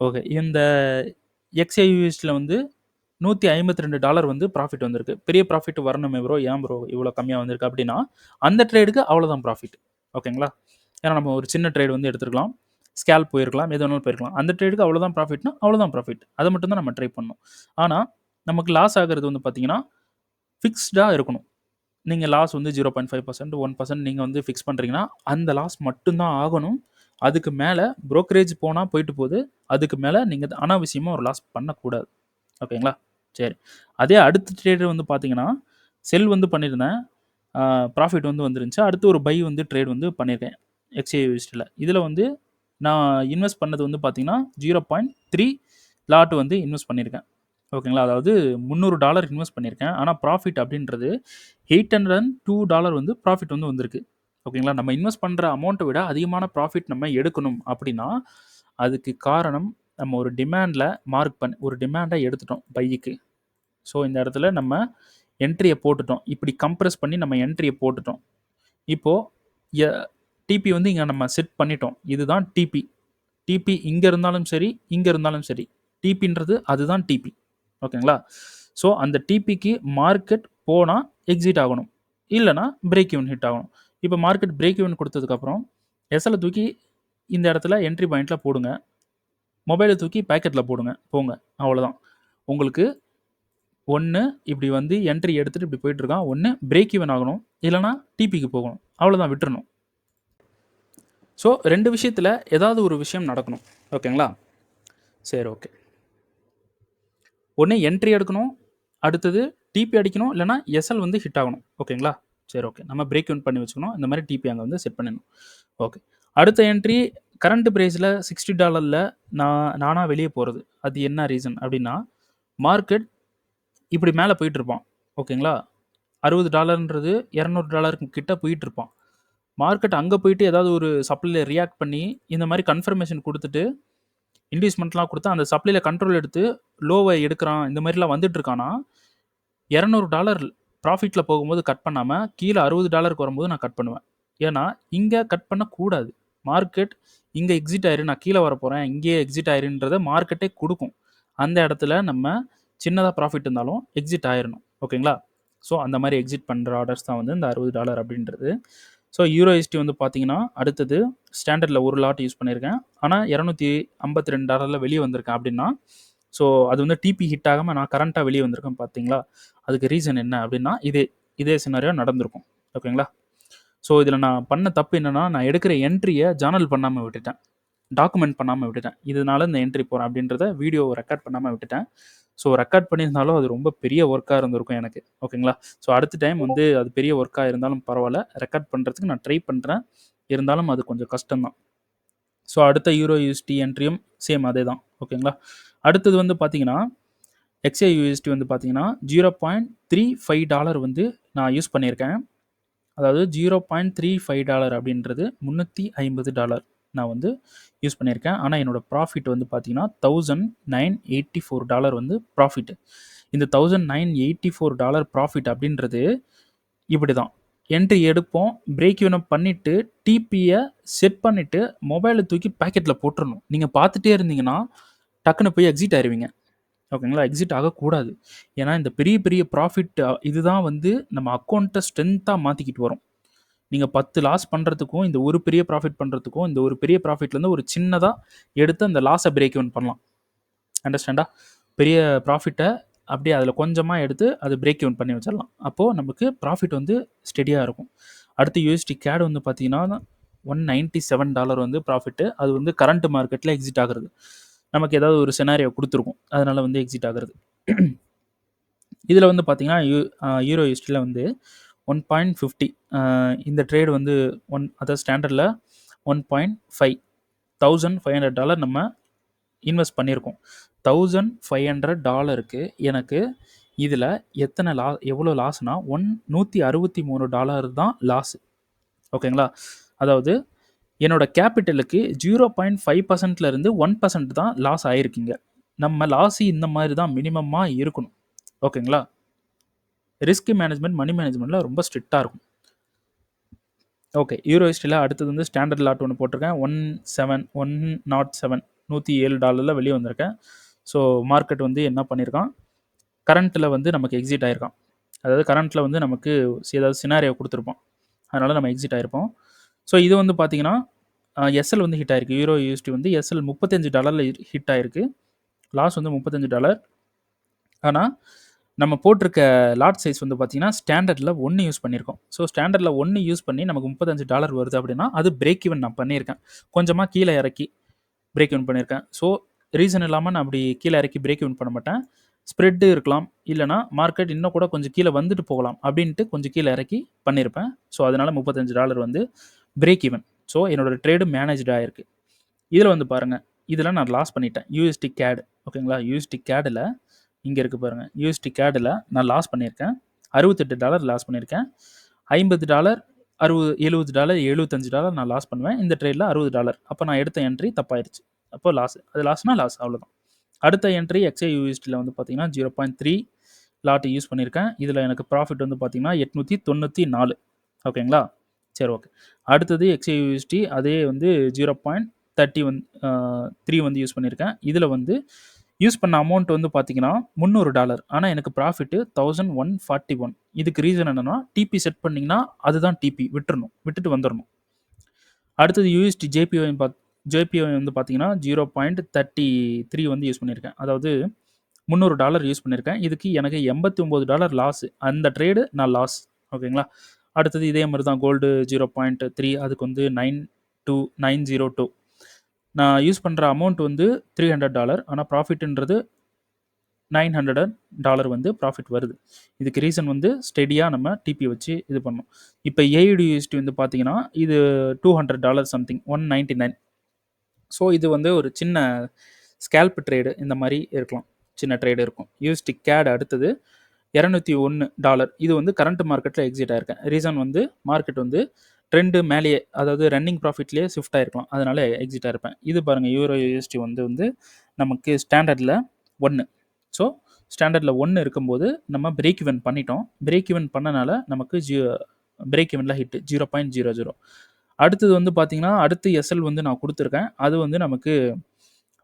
ஓகே. இந்த எக்ஸ்ஐயூஎஸ்ல வந்து $152 வந்து ப்ராஃபிட் வந்திருக்கு. பெரிய ப்ராஃபிட் வரணுமே ப்ரோ. ஏன் ப்ரோ இவ்வளோ கம்மியா வந்திருக்கு அப்படின்னா, அந்த ட்ரேடுக்கு அவ்வளோதான் ப்ராஃபிட். ஓகேங்களா? ஏன்னா நம்ம ஒரு சின்ன ட்ரேட் வந்து எடுத்துருக்கலாம். ஸ்கேல்ப் போயிருக்கலாம். எது வேணாலும் போயிருக்கலாம். அந்த ட்ரேடுக்கு அவ்வளோதான் ப்ராஃபிட்னா, அவ்வளோதான் ப்ராஃபிட். அத மட்டும் தான் நம்ம ட்ரை பண்ணணும். ஆனா, நமக்கு லாஸ் ஆகுறது வந்து பார்த்தீங்கன்னா, ஃபிக்ஸ்டா இருக்கணும். நீங்க லாஸ் வந்து 0.5% 1% நீங்க வந்து ஃபிக்ஸ் பண்றீங்கன்னா, அந்த லாஸ் மட்டும் தான் ஆகணும். அதுக்கு மேல புரோக்கரேஜ் போனா போயிட்டு போது. அதுக்கு மேல நீங்க அனாவசியமா ஒரு லாஸ் பண்ணக்கூடாது. ஓகேங்களா? சரி. அதே அடுத்த ட்ரேட் வந்து பார்த்தீங்கன்னா, செல் வந்து பண்ணியிருந்தேன். ப்ராஃபிட் வந்து வந்துருந்துச்சு. அடுத்து ஒரு பை வந்து ட்ரேட் வந்து பண்ணியிருக்கேன். எக்ஸ்ஏயூஎஸ்டில. இதில வந்து நான் இன்வெஸ்ட் பண்ணது வந்து பார்த்தீங்கன்னா 0.3 லாட் வந்து இன்வெஸ்ட் பண்ணியிருக்கேன். ஓகேங்களா, அதாவது $300 இன்வெஸ்ட் பண்ணியிருக்கேன். ஆனால் ப்ராஃபிட் அப்படின்றது $802 வந்து ப்ராஃபிட் வந்து வந்திருக்கு. ஓகேங்களா, நம்ம இன்வெஸ்ட் பண்ணுற அமௌண்ட்டை விட அதிகமான ப்ராஃபிட் நம்ம எடுக்கணும் அப்படின்னா அதுக்கு காரணம் நம்ம ஒரு டிமாண்டில் மார்க் பண்ணி ஒரு டிமாண்டை எடுத்துட்டோம் பைக்கு. ஸோ இந்த இடத்துல நம்ம என்ட்ரியை போட்டுட்டோம். இப்படி கம்ப்ரெஸ் பண்ணி நம்ம என்ட்ரியை போட்டுட்டோம். இப்போது டிபி வந்து இங்கே நம்ம செட் பண்ணிட்டோம். இதுதான் டிபி. டிபி இங்கே இருந்தாலும் சரி, இங்கே இருந்தாலும் சரி, டிபின்றது அதுதான் டிபி. ஓகேங்களா, ஸோ அந்த டிபிக்கு மார்க்கெட் போனால் எக்ஸிட் ஆகணும், இல்லைனா பிரேக் ஈவன் ஹிட் ஆகணும். இப்போ மார்க்கெட் பிரேக் ஈவன் கொடுத்ததுக்கப்புறம் எஸ்எல்லை தூக்கி இந்த இடத்துல என்ட்ரி பாயிண்டில் போடுங்க, மொபைலை தூக்கி பேக்கெட்டில் போடுங்க, போங்க, அவ்வளோதான். உங்களுக்கு ஒன்று இப்படி வந்து என்ட்ரி எடுத்துகிட்டு இப்படி போயிட்டுருக்கான், ஒன்று பிரேக் ஈவன் ஆகணும், இல்லைனா டிபிக்கு போகணும், அவ்வளோதான், விட்டுறணும். ஸோ 2 விஷயத்தில் ஏதாவது ஒரு விஷயம் நடக்கணும். ஓகேங்களா, சரி, ஓகே. ஒன்று என்ட்ரி எடுக்கணும், அடுத்தது டிபி அடிக்கணும், இல்லைனா எஸ்எல் வந்து ஹிட் ஆகணும். ஓகேங்களா, சரி, ஓகே. நம்ம பிரேக் ஈவன் பண்ணி வச்சுக்கணும். இந்த மாதிரி டிபி அங்கே வந்து செட் பண்ணிடணும். ஓகே, அடுத்த என்ட்ரி கரண்ட் ப்ரைஸில் $60 நானாக வெளியே போகிறது. அது என்ன ரீசன் அப்படின்னா, மார்க்கெட் இப்படி மேலே போயிட்டு இருப்பான். ஓகேங்களா, $60ன்றது $200 கிட்ட போயிட்டு இருப்பான். மார்க்கெட் அங்கே போயிட்டு ஏதாவது ஒரு சப்ளையில் ரியாக்ட் பண்ணி இந்த மாதிரி கன்ஃபர்மேஷன் கொடுத்துட்டு இன்வெஸ்ட்மெண்ட்லாம் கொடுத்து அந்த சப்ளையில் கண்ட்ரோல் எடுத்து லோவை எடுக்கிறான், இந்த மாதிரிலாம் வந்துட்டு இருக்கானா, $200 ப்ராஃபிட்டில் போகும்போது கட் பண்ணாமல் கீழே $60 வரும்போது நான் கட் பண்ணுவேன். ஏன்னா இங்கே கட் பண்ணக்கூடாது. மார்க்கெட் இங்கே எக்ஸிட் ஆயிரு, நான் கீழே வர போகிறேன், இங்கேயே எக்ஸிட் ஆயிருன்றதை மார்க்கெட்டே கொடுக்கும். அந்த இடத்துல நம்ம சின்னதாக ப்ராஃபிட் இருந்தாலும் எக்ஸிட் ஆயிடணும். ஓகேங்களா, ஸோ அந்த மாதிரி எக்ஸிட் பண்ணுற ஆர்டர்ஸ் தான் வந்து இந்த $60 அப்படின்றது. ஸோ யூரோஎஸ்டி வந்து பார்த்தீங்கன்னா அடுத்தது ஸ்டாண்டர்டில் ஒரு லாட் யூஸ் பண்ணியிருக்கேன், ஆனால் $252 வெளியே வந்திருக்கேன் அப்படின்னா, ஸோ அது வந்து டிபி ஹிட் ஆகாமல் நான் கரண்ட்டாக வெளியே வந்திருக்கேன். பார்த்தீங்களா, அதுக்கு ரீசன் என்ன அப்படின்னா இதே சினாரியோ நடந்திருக்கும். ஓகேங்களா, ஸோ இதில் நான் பண்ண தப்பு என்னென்னா, நான் எடுக்கிற என்ட்ரியை ஜேர்னல் பண்ணாமல் விட்டுட்டேன், டாக்குமெண்ட் பண்ணாமல் விட்டுட்டேன். இதனால இந்த என்ட்ரி போகிறேன் அப்படின்றத வீடியோவை ரெக்கார்ட் பண்ணாமல் விட்டுட்டேன். ஸோ ரெக்கார்ட் பண்ணியிருந்தாலும் அது ரொம்ப பெரிய ஒர்க்காக இருந்திருக்கும் எனக்கு. ஓகேங்களா, ஸோ அடுத்த டைம் வந்து அது பெரிய ஒர்க்காக இருந்தாலும் பரவாயில்ல, ரெக்கார்ட் பண்ணுறதுக்கு நான் ட்ரை பண்ணுறேன். இருந்தாலும் அது கொஞ்சம் கஷ்டம்தான். ஸோ அடுத்த யூரோயூஎஸ்டி என்ட்ரியும் சேம் அதே தான். ஓகேங்களா, அடுத்தது வந்து பார்த்தீங்கன்னா XAUSD வந்து பார்த்தீங்கன்னா $0.35 வந்து நான் யூஸ் பண்ணியிருக்கேன். அதாவது $0.35 அப்படின்றது $350 நான் வந்து யூஸ் பண்ணியிருக்கேன். ஆனால் என்னோடய ப்ராஃபிட் வந்து பார்த்தீங்கன்னா $1984 வந்து ப்ராஃபிட். இந்த $1984 ப்ராஃபிட் அப்படின்றது இப்படி தான். என்ட்ரி எடுப்போம், பிரேக் ஈவன் பண்ணிவிட்டு டிபியை செட் பண்ணிவிட்டு மொபைலை தூக்கி பேக்கெட்டில் போட்டுடணும். நீங்கள் பார்த்துட்டே இருந்தீங்கன்னா டக்குன்னு போய் எக்ஸிட் ஆயிடுவீங்க. ஓகேங்களா, எக்ஸிட் ஆகக்கூடாது. ஏன்னா இந்த பெரிய பெரிய ப்ராஃபிட் இதுதான் வந்து நம்ம அக்கௌண்ட்டை ஸ்ட்ரென்த்தாக மாற்றிக்கிட்டு வரும். நீங்கள் 10 லாஸ் பண்ணுறதுக்கும் இந்த ஒரு பெரிய ப்ராஃபிட் பண்ணுறதுக்கும் இந்த ஒரு பெரிய ப்ராஃபிட்லேருந்து ஒரு சின்னதாக எடுத்து அந்த லாஸை பிரேக் ஈவன் பண்ணலாம். அண்டர்ஸ்டாண்டா, பெரிய ப்ராஃபிட்டை அப்படியே அதில் கொஞ்சமாக எடுத்து அது பிரேக் ஈவன் பண்ணி வச்சிடலாம். அப்போது நமக்கு ப்ராஃபிட் வந்து ஸ்டெடியாக இருக்கும். அடுத்து யூஎஸ்டி கேட் வந்து பார்த்தீங்கன்னா $197 வந்து ப்ராஃபிட்டு. அது வந்து கரண்ட் மார்க்கெட்டில் எக்ஸிட் ஆகிறது. நமக்கு ஏதாவது ஒரு சினாரியோ கொடுத்துருக்கும், அதனால் வந்து எக்ஸிட் ஆகிறது. இதில் வந்து பார்த்தீங்கன்னா யூரோயூஎஸ்டியில் வந்து 1.50 இந்த ட்ரேடு வந்து அதாவது ஸ்டாண்டர்டில் 1.5 $1,500 நம்ம இன்வெஸ்ட் பண்ணியிருக்கோம். $1,500க்கு எனக்கு இதில் எவ்வளோ லாஸ்னா $163 தான் லாஸு. ஓகேங்களா, அதாவது என்னோட கேபிட்டலுக்கு 0.5%லேருந்து 1% தான் லாஸ் ஆகிருக்குங்க. நம்ம லாஸு இந்த மாதிரி தான் மினிமமாக இருக்கணும். ஓகேங்களா, ரிஸ்க் மேனேஜ்மெண்ட் மணி மேனேஜ்மெண்ட்டில் ரொம்ப ஸ்ட்ரிக்டாக இருக்கும். ஓகே, யூரோஎஸ்டியில் அடுத்தது வந்து ஸ்டாண்டர்ட் லாட் ஒன்று போட்டிருக்கேன். $107 வெளியே வந்திருக்கேன். ஸோ மார்க்கெட் வந்து என்ன பண்ணியிருக்கான், கரண்ட்டில் வந்து நமக்கு எக்ஸிட் ஆகிருக்கான். அதாவது கரண்ட்டில் வந்து நமக்கு ஏதாவது சினாரியோ கொடுத்துருப்போம், அதனால் நம்ம எக்ஸிட் ஆகிருப்போம். ஸோ இது வந்து பார்த்தீங்கன்னா எஸ்எல் வந்து ஹிட் ஆகிருக்கு. யூரோயூஎஸ்டி வந்து எஸ்எல் $35 ஹிட் ஆகிருக்கு. லாஸ் வந்து $35. ஆனால் நம்ம போட்டிருக்க லாட் சைஸ் வந்து பார்த்தீங்கன்னா ஸ்டாண்டர்டில் 1 யூஸ் பண்ணியிருக்கோம். ஸோ ஸ்டாண்டர்டில் 1 யூஸ் பண்ணி நமக்கு $35 வருது அப்படின்னா அது பிரேக் ஈவன் நான் பண்ணியிருக்கேன். கொஞ்சமாக கீழே இறக்கி பிரேக் ஈவன் பண்ணியிருக்கேன். ஸோ ரீசன் இல்லாமல் நான் அப்படி கீழே இறக்கி பிரேக் ஈவன் பண்ண மாட்டேன். ஸ்ப்ரெட்டு இருக்கலாம், இல்லைனா மார்க்கெட் இன்னும் கூட கொஞ்சம் கீழே வந்துட்டு போகலாம் அப்படின்ட்டு கொஞ்சம் கீழே இறக்கி பண்ணியிருப்பேன். ஸோ அதனால் $35 வந்து பிரேக் ஈவன். ஸோ என்னோடய ட்ரேடு மேனேஜ்டு ஆகிருக்கு. இதில் வந்து பாருங்கள், இதில் நான் லாஸ் பண்ணிட்டேன். யூஎஸ்டி கேட் ஓகேங்களா? யூஎஸ்டி கேடில் இங்கே இருக்குது பாருங்கள். யூஎஸ்டி கேடில் நான் லாஸ் பண்ணியிருக்கேன். $68 லாஸ் பண்ணியிருக்கேன். $50 $70 $75 நான் லாஸ் பண்ணுவேன். இந்த ட்ரேடில் $60. அப்போ நான் எடுத்த என்ட்ரி தப்பாயிருச்சு. அப்போ லாஸ். அது லாஸ்னா லாஸ், அவ்வளோதான். அடுத்த என்ட்ரி எக்ஸ்ஐ யூஎஸ்டியில் வந்து பார்த்தீங்கன்னா 0.3 லாட் யூஸ் பண்ணியிருக்கேன். இதில் எனக்கு ப்ராஃபிட் வந்து பார்த்தீங்கன்னா 894 ஓகேங்களா? சரி, ஓகே. அடுத்தது எக்ஸ்ஐ யூஎஸ்டி அதே வந்து 0.3 வந்து யூஸ் பண்ணியிருக்கேன். இதில் வந்து யூஸ் பண்ண அமௌண்ட் வந்து பார்த்தீங்கன்னா $300. ஆனால் எனக்கு ப்ராஃபிட்டு 1141. இதுக்கு ரீசன் என்னென்னா, டிபி செட் பண்ணிங்கன்னா அதுதான் டிபி, விட்டுட்டு வந்துடணும். அடுத்தது யூஎஸ்டி ஜேபிஓ வந்து பார்த்தீங்கன்னா 0.33 வந்து யூஸ் பண்ணியிருக்கேன். அதாவது $300 யூஸ் பண்ணியிருக்கேன். இதுக்கு எனக்கு $89 லாஸ். அந்த ட்ரேடு நான் லாஸ் ஓகேங்களா? அடுத்தது இதே மாதிரி தான் கோல்டு 0.3, அதுக்கு வந்து 902 நான் யூஸ் பண்ணுற அமௌண்ட் வந்து $300. ஆனால் ப்ராஃபிட்ன்றது $900 வந்து ப்ராஃபிட் வருது. இதுக்கு ரீசன் வந்து ஸ்டெடியாக நம்ம டிபி வச்சு இது பண்ணோம். இப்போ ஏயுடியூஎஸ்டி வந்து பார்த்தீங்கன்னா இது $200 சம்திங் 199. ஸோ இது வந்து ஒரு சின்ன ஸ்கேல்ப் ட்ரேடு இந்த மாதிரி இருக்கலாம், சின்ன ட்ரேடு இருக்கும். யூஎஸ்டி கேட் அடுத்தது $201. இது வந்து கரண்ட் மார்க்கெட்டில் எக்ஸிட் ஆயிருக்கேன். ரீசன் வந்து மார்க்கெட் வந்து ட்ரெண்டு மேலேயே, அதாவது ரன்னிங் ப்ராஃபிட்லேயே ஷிஃப்ட் ஆகிருக்கலாம், அதனால் எக்ஸிட் ஆகிருப்பேன். இது பாருங்கள், யூரோ யூஎஸ்டி வந்து நமக்கு ஸ்டாண்டர்டில் 1. ஸோ ஸ்டாண்டர்டில் 1 இருக்கும்போது நம்ம பிரேக் ஈவன் பண்ணிட்டோம். பிரேக் ஈவன் பண்ணனால நமக்கு பிரேக் ஈவனில் ஹிட் 0.00. அடுத்தது வந்து பார்த்தீங்கன்னா அடுத்து எஸ்எல் வந்து நான் கொடுத்துருக்கேன். அது வந்து நமக்கு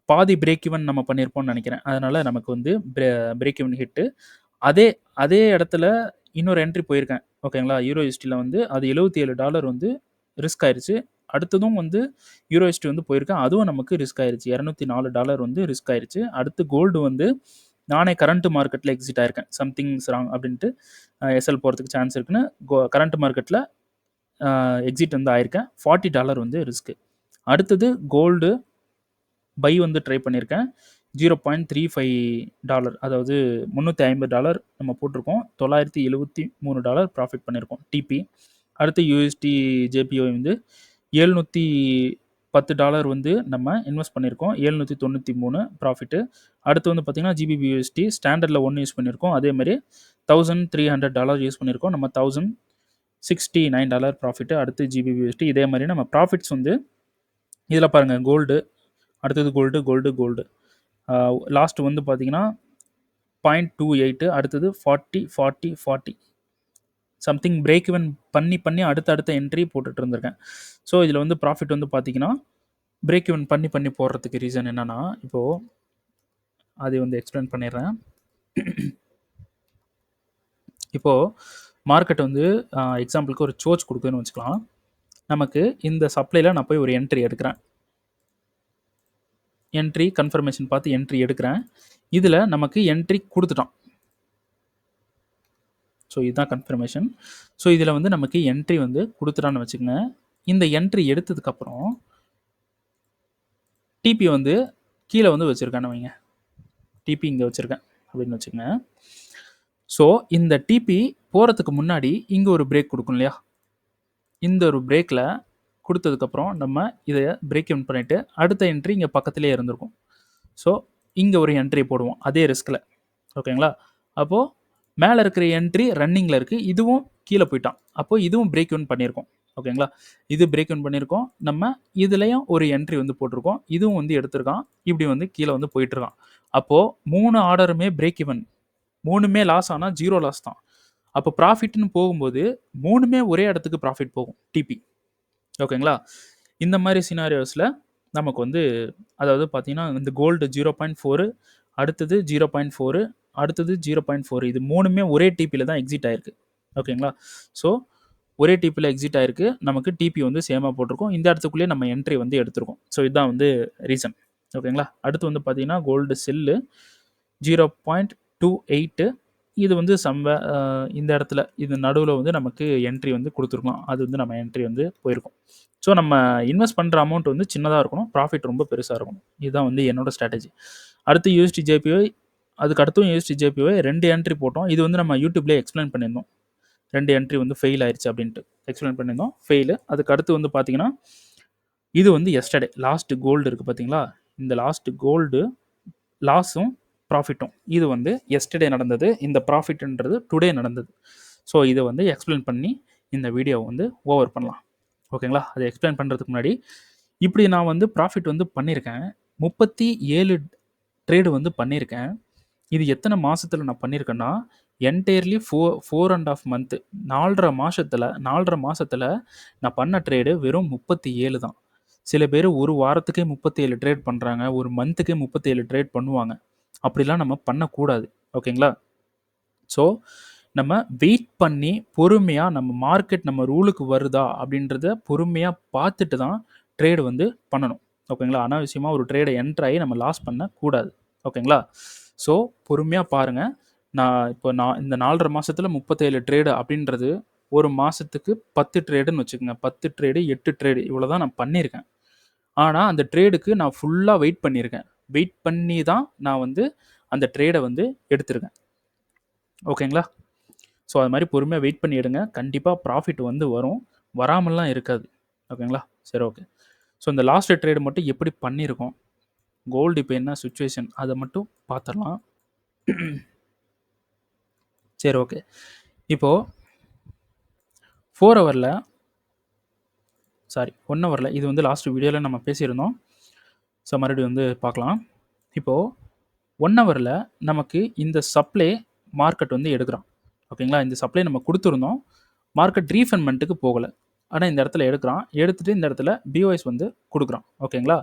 பாதி பிரேக் ஈவன் நம்ம பண்ணியிருப்போம்னு நினைக்கிறேன். அதனால் நமக்கு வந்து பிரேக் ஈவன் ஹிட்டு. அதே இடத்துல இன்னொரு என்ட்ரி போயிருக்கேன் ஓகேங்களா? யூரோ யூஎஸ்டியில் வந்து அது $77 வந்து ரிஸ்க் ஆயிடுச்சு. அடுத்ததும் வந்து யூரோ யூஎஸ்டி வந்து போயிருக்கேன், அதுவும் நமக்கு ரிஸ்க் ஆயிடுச்சு. $204 வந்து ரிஸ்க் ஆயிடுச்சு. அடுத்து கோல்டு வந்து நானே கரண்ட் மார்க்கெட்டில் எக்ஸிட் ஆயிருக்கேன். சம்திங்ஸ் ராங் அப்படின்ட்டு எஸ்எல் போகிறதுக்கு சான்ஸ் இருக்குன்னு கரண்ட் மார்க்கெட்டில் எக்ஸிட் வந்து ஆயிருக்கேன். $40 வந்து ரிஸ்க்கு. அடுத்தது கோல்டு பை வந்து ட்ரை பண்ணியிருக்கேன். $0.35, அதாவது $350 நம்ம போட்டிருக்கோம். $973 ப்ராஃபிட் பண்ணியிருக்கோம் டிபி. அடுத்து யூஎஸ்டி ஜேபிஓ வந்து $710 வந்து நம்ம இன்வெஸ்ட் பண்ணியிருக்கோம். 793 ப்ராஃபிட்டு. அடுத்து வந்து பார்த்தீங்கன்னா ஜிபிபி யூஎஸ்டி ஸ்டாண்டர்டில் 1 யூஸ் பண்ணியிருக்கோம். அதேமாதிரி $1300 யூஸ் பண்ணியிருக்கோம். நம்ம $1069 ப்ராஃபிட்டு. அடுத்து ஜிபிபி யூஎஸ்டி இதே மாதிரி நம்ம ப்ராஃபிட்ஸ் வந்து இதில் பாருங்கள், கோல்டு அடுத்தது கோல்டு லாஸ்ட் வந்து பார்த்தீங்கன்னா 0.28, அடுத்தது 40 சம்திங் பிரேக் ஈவன் பண்ணி அடுத்த என்ட்ரி போட்டுட்டு இருந்திருக்கேன். ஸோ இதில் வந்து ப்ராஃபிட் வந்து பார்த்தீங்கன்னா பிரேக் ஈவன் பண்ணி போடுறதுக்கு ரீசன் என்னென்னா, இப்போது அதை வந்து எக்ஸ்பிளைன் பண்ணிடுறேன். இப்போது மார்க்கெட் வந்து எக்ஸாம்பிளுக்கு ஒரு சோச் கொடுக்குதுன்னு வச்சுக்கலாம். நமக்கு இந்த சப்ளையில் நான் போய் ஒரு என்ட்ரி எடுக்கிறேன். என்ட்ரி கன்ஃபர்மேஷன் பார்த்து என்ட்ரி எடுக்கிறேன். இதில் நமக்கு என்ட்ரி கொடுத்துட்டான். ஸோ இதுதான் கன்ஃபர்மேஷன். ஸோ இதில் வந்து நமக்கு என்ட்ரி வந்து கொடுத்துட்டான்னு வச்சுக்கோங்க. இந்த என்ட்ரி எடுத்ததுக்கப்புறம் டிபி வந்து கீழே வந்து வச்சுருக்கேன்னு வைங்க. டிபி இங்கே வச்சுருக்கேன் அப்படின்னு வச்சுக்கோங்க. ஸோ இந்த டிபி போகிறதுக்கு முன்னாடி இங்கே ஒரு பிரேக் கொடுக்கும் இல்லையா? இந்த ஒரு பிரேக்கில் கொடுத்ததுக்கப்புறம் நம்ம இதை பிரேக் இன் பண்ணிவிட்டு அடுத்த என்ட்ரி இங்கே பக்கத்துலேயே இருந்திருக்கும். ஸோ இங்கே ஒரு என்ட்ரி போடுவோம் அதே ரிஸ்கில் ஓகேங்களா? அப்போது மேலே இருக்கிற என்ட்ரி ரன்னிங்கில் இருக்குது, இதுவும் கீழே போயிட்டான். அப்போது இதுவும் பிரேக் இன் பண்ணியிருக்கோம் ஓகேங்களா? இது பிரேக் இன் பண்ணியிருக்கோம். நம்ம இதுலேயும் ஒரு என்ட்ரி வந்து போட்டிருக்கோம், இதுவும் வந்து எடுத்திருக்கான். இப்படி வந்து கீழே வந்து போயிட்டுருக்கான். அப்போது 3 ஆர்டருமே பிரேக் இவன், 3மே லாஸ் ஆனால் 0 லாஸ் தான். அப்போ ப்ராஃபிட்னு போகும்போது 3மே ஒரே இடத்துக்கு ப்ராஃபிட் போகும் டிபி ஓகேங்களா? இந்த மாதிரி சினாரியோஸில் நமக்கு வந்து அதாவது பார்த்தீங்கன்னா இந்த கோல்டு 0.4, அடுத்தது 0.4, அடுத்தது 0.4, இது 3மே ஒரே டிபியில் தான் எக்ஸிட் ஆயிருக்கு ஓகேங்களா? ஸோ ஒரே டிபியில் எக்ஸிட் ஆயிருக்கு. நமக்கு டிபி வந்து சேமாக போட்டிருக்கோம். இந்த இடத்துக்குள்ளேயே நம்ம என்ட்ரி வந்து எடுத்திருக்கோம். ஸோ இதுதான் வந்து ரீசன் ஓகேங்களா? அடுத்து வந்து பார்த்தீங்கன்னா கோல்டு செல்லு 0.28, இது வந்து இந்த இடத்துல இது நடுவில் வந்து நமக்கு என்ட்ரி வந்து கொடுத்துருக்கோம். அது வந்து நம்ம என்ட்ரி வந்து போயிருக்கோம். ஸோ நம்ம இன்வெஸ்ட் பண்ணுற அமௌண்ட் வந்து சின்னதாக இருக்கணும், ப்ராஃபிட் ரொம்ப பெருசாக இருக்கணும். இதுதான் வந்து என்னோட ஸ்ட்ராட்டஜி. அடுத்து யூஎஸ்டி ஜேபிஓ, அதுக்கு அடுத்தும் யூஎஸ்டி ஜேபிஓ 2 என்ட்ரி போட்டோம். இது வந்து நம்ம யூடியூப்லேயே எக்ஸ்பிளைன் பண்ணியிருந்தோம். 2 என்ட்ரி வந்து ஃபெயில் ஆயிடுச்சு அப்படின்ட்டு எக்ஸ்பிளைன் பண்ணியிருந்தோம், ஃபெயிலு. அதுக்கு அடுத்து வந்து பார்த்தீங்கன்னா இது வந்து எஸ்டர்டே லாஸ்ட் கோல்டு இருக்குது பார்த்தீங்களா, இந்த லாஸ்ட் கோல்டு லாஸும் ப்ராஃபிட்டும் இது வந்து எஸ்டர்டே நடந்தது, இந்த ப்ராஃபிட்ன்றது டுடே நடந்தது. ஸோ இதை வந்து எக்ஸ்பிளைன் பண்ணி இந்த வீடியோவை வந்து ஓவர் பண்ணலாம். ஓகேங்களா? அதை எக்ஸ்பிளைன் பண்ணுறதுக்கு முன்னாடி இப்படி நான் வந்து ப்ராஃபிட் வந்து பண்ணியிருக்கேன். 37 ட்ரேடு வந்து பண்ணியிருக்கேன். இது எத்தனை மாதத்தில் நான் பண்ணியிருக்கேன்னா என்டையர்லி 4.5 மந்த்து 4.5 மாதத்தில் நான் பண்ண ட்ரேடு வெறும் 37 தான். சில பேர் ஒரு வாரத்துக்கே 37 ட்ரேட் பண்ணுறாங்க, ஒரு மந்த்துக்கே 37 ட்ரேட் பண்ணுவாங்க. அப்படிலாம் நம்ம பண்ணக்கூடாது. ஓகேங்களா? ஸோ நம்ம வெயிட் பண்ணி பொறுமையாக நம்ம மார்க்கெட் நம்ம ரூலுக்கு வருதா அப்படின்றத பொறுமையாக பார்த்துட்டு தான் ட்ரேடு வந்து பண்ணணும். ஓகேங்களா? அனாவசியமாக ஒரு ட்ரேடை என்ட்ரு ஆகி நம்ம லாஸ் பண்ணக்கூடாது. ஓகேங்களா? ஸோ பொறுமையாக பாருங்கள். நான் இந்த 4.5 மாதத்தில் 37 ட்ரேடு அப்படின்றது ஒரு மாதத்துக்கு 10 ட்ரேடுன்னு வச்சுக்கோங்க. 10 ட்ரேடு 8 ட்ரேடு இவ்வளோ தான் நான் பண்ணியிருக்கேன். ஆனால் அந்த ட்ரேடுக்கு நான் ஃபுல்லாக வெயிட் பண்ணியிருக்கேன். வெயிட் பண்ணி தான் நான் வந்து அந்த ட்ரேடை வந்து எடுத்திருக்கேன். ஓகேங்களா? ஸோ அது மாதிரி பொறுமையாக வெயிட் பண்ணி எடுங்க. கண்டிப்பாக ப்ராஃபிட் வந்து வரும், வராமலாம் இருக்காது. ஓகேங்களா? சரி, ஓகே. ஸோ இந்த லாஸ்ட் ட்ரேடு மட்டும் எப்படி பண்ணியிருக்கோம், கோல்டு இப்போ என்ன சுச்சுவேஷன் அதை மட்டும் பார்த்துடலாம். சரி, ஓகே. இப்போது 4 ஹவரில் 1 ஹவரில் இது வந்து லாஸ்ட் வீடியோவில் நம்ம பேசியிருந்தோம். ஸோ மறுபடியும் வந்து பார்க்கலாம். இப்போது 1 ஹவரில் நமக்கு இந்த சப்ளை மார்க்கெட் வந்து எடுக்கிறான். ஓகேங்களா? இந்த சப்ளை நம்ம கொடுத்துருந்தோம், மார்க்கெட் ரீஃபண்ட்மெண்ட்டுக்கு போகலை. ஆனால் இந்த இடத்துல எடுக்கிறான், எடுத்துகிட்டு இந்த இடத்துல பிஓஎஸ் வந்து கொடுக்குறான். ஓகேங்களா?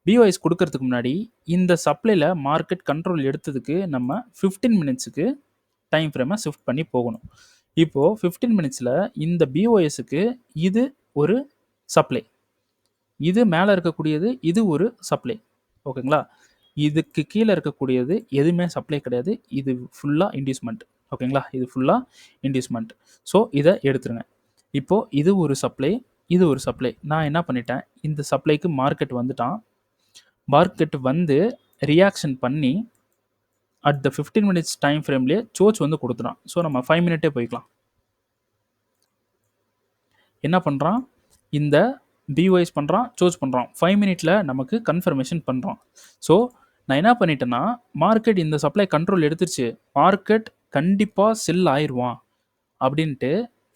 பிஓஎஸ் கொடுக்கறதுக்கு முன்னாடி இந்த சப்ளையில் மார்க்கெட் கண்ட்ரோல் எடுத்ததுக்கு நம்ம 15 மினிட்ஸுக்கு டைம் ஃப்ரேமை ஷிஃப்ட் பண்ணி போகணும். இப்போது 15 மினிட்ஸில் இந்த பிஓஎஸ்க்கு இது ஒரு சப்ளை, இது மேலே இருக்கக்கூடியது இது ஒரு சப்ளை. ஓகேங்களா? இதுக்கு கீழே இருக்கக்கூடியது எதுவுமே சப்ளை கிடையாது, இது ஃபுல்லாக இன்டியூஸ்மெண்ட். ஓகேங்களா? இது ஃபுல்லாக இன்டியூஸ்மெண்ட். ஸோ இதை எடுத்துருங்க. இப்போது இது ஒரு சப்ளை, இது ஒரு சப்ளை. நான் என்ன பண்ணிட்டேன், இந்த சப்ளைக்கு மார்க்கெட் வந்துட்டான். மார்க்கெட் வந்து ரியாக்ஷன் பண்ணி அட் த 15 மினிட்ஸ் டைம் ஃப்ரேம்லேயே சோச் வந்து கொடுத்துறான். ஸோ நம்ம 5 மினிட்டே போய்க்கலாம். என்ன பண்ணுறான், இந்த பிஓஎஸ் பண்ணுறான், சோச் பண்ணுறான். 5 மினிட்ல நமக்கு கன்ஃபர்மேஷன் பண்ணுறான். ஸோ நான் என்ன பண்ணிட்டேன்னா, மார்க்கெட் இந்த சப்ளை கண்ட்ரோல் எடுத்துருச்சு, மார்க்கெட் கண்டிப்பாக செல் ஆயிடுவான் அப்படின்ட்டு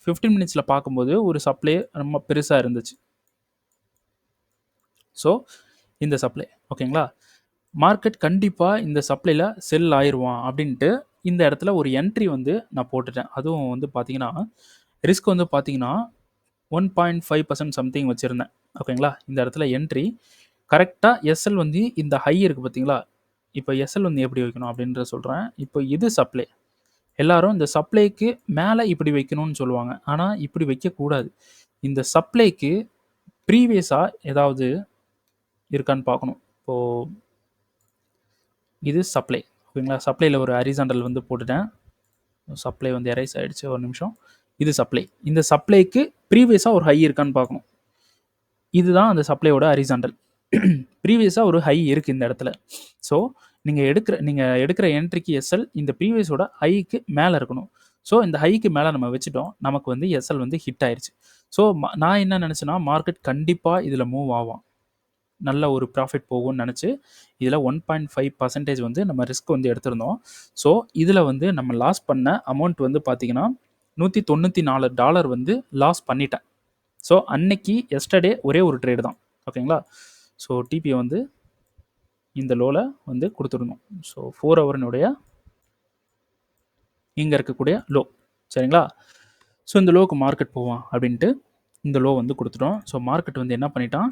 15 மினிட்ஸில் பார்க்கும்போது ஒரு சப்ளை ரொம்ப பெருசாக இருந்துச்சு. ஸோ இந்த சப்ளை ஓகேங்களா, மார்க்கெட் கண்டிப்பாக இந்த சப்ளையில் செல் ஆயிடுவான் அப்படின்ட்டு இந்த இடத்துல ஒரு என்ட்ரி வந்து நான் போட்டுட்டேன். அதுவும் வந்து பார்த்தீங்கன்னா ரிஸ்க் வந்து பார்த்தீங்கன்னா 1.5% சம்திங் வச்சுருந்தேன். ஓகேங்களா? இந்த இடத்துல என்ட்ரி கரெக்டாக எஸ்எல் வந்து இந்த ஹை இருக்குது பார்த்தீங்களா, இப்போ எஸ்எல் வந்து எப்படி வைக்கணும் அப்படின்றத சொல்கிறேன். இப்போ இது சப்ளை, எல்லாரும் இந்த சப்ளைக்கு மேலே இப்படி வைக்கணும்னு சொல்லுவாங்க, ஆனால் இப்படி வைக்கக்கூடாது. இந்த சப்ளைக்கு ப்ரீவியஸாக ஏதாவது இருக்கான்னு பார்க்கணும். இப்போது இது சப்ளை. ஓகேங்களா? சப்ளையில் ஒரு ஹரிசாண்டல் வந்து போட்டுட்டேன். சப்ளை வந்து எரைஸ் ஆகிடுச்சு, ஒரு நிமிஷம். இது சப்ளை, இந்த சப்ளைக்கு ப்ரீவியஸாக ஒரு ஹை இருக்கான்னு பார்க்கணும். இதுதான் அந்த சப்ளையோட ஹரிசாண்டல். ப்ரீவியஸாக ஒரு ஹை இருக்குது இந்த இடத்துல. ஸோ நீங்கள் எடுக்கிற என்ட்ரிக்கு எஸ்எல் இந்த ப்ரீவியஸோட ஹைக்கு மேலே இருக்கணும். ஸோ இந்த ஹைக்கு மேலே நம்ம வச்சுட்டோம், நமக்கு வந்து எஸ்எல் வந்து ஹிட் ஆயிடுச்சு. ஸோ நான் என்ன நினச்சேன்னா, மார்க்கெட் கண்டிப்பாக இதில் மூவ் ஆகும், நல்ல ஒரு ப்ராஃபிட் போகும்னு நினச்சி இதில் 1.5% வந்து நம்ம ரிஸ்க் வந்து எடுத்திருந்தோம். ஸோ இதில் வந்து நம்ம லாஸ் பண்ண அமௌண்ட் வந்து பார்த்திங்கன்னா $194 வந்து லாஸ் பண்ணிட்டேன். ஸோ அன்னைக்கு எஸ்டர்டே ஒரே ஒரு ட்ரேடு தான். ஓகேங்களா? ஸோ டிபியை வந்து இந்த லோவில் வந்து கொடுத்துருந்தோம். ஸோ 4 ஹவரினுடைய இங்கே இருக்கக்கூடிய லோ. சரிங்களா? ஸோ இந்த லோவுக்கு மார்க்கெட் போவான் அப்படின்ட்டு இந்த லோ வந்து கொடுத்துட்டோம். ஸோ மார்க்கெட் வந்து என்ன பண்ணிட்டான்,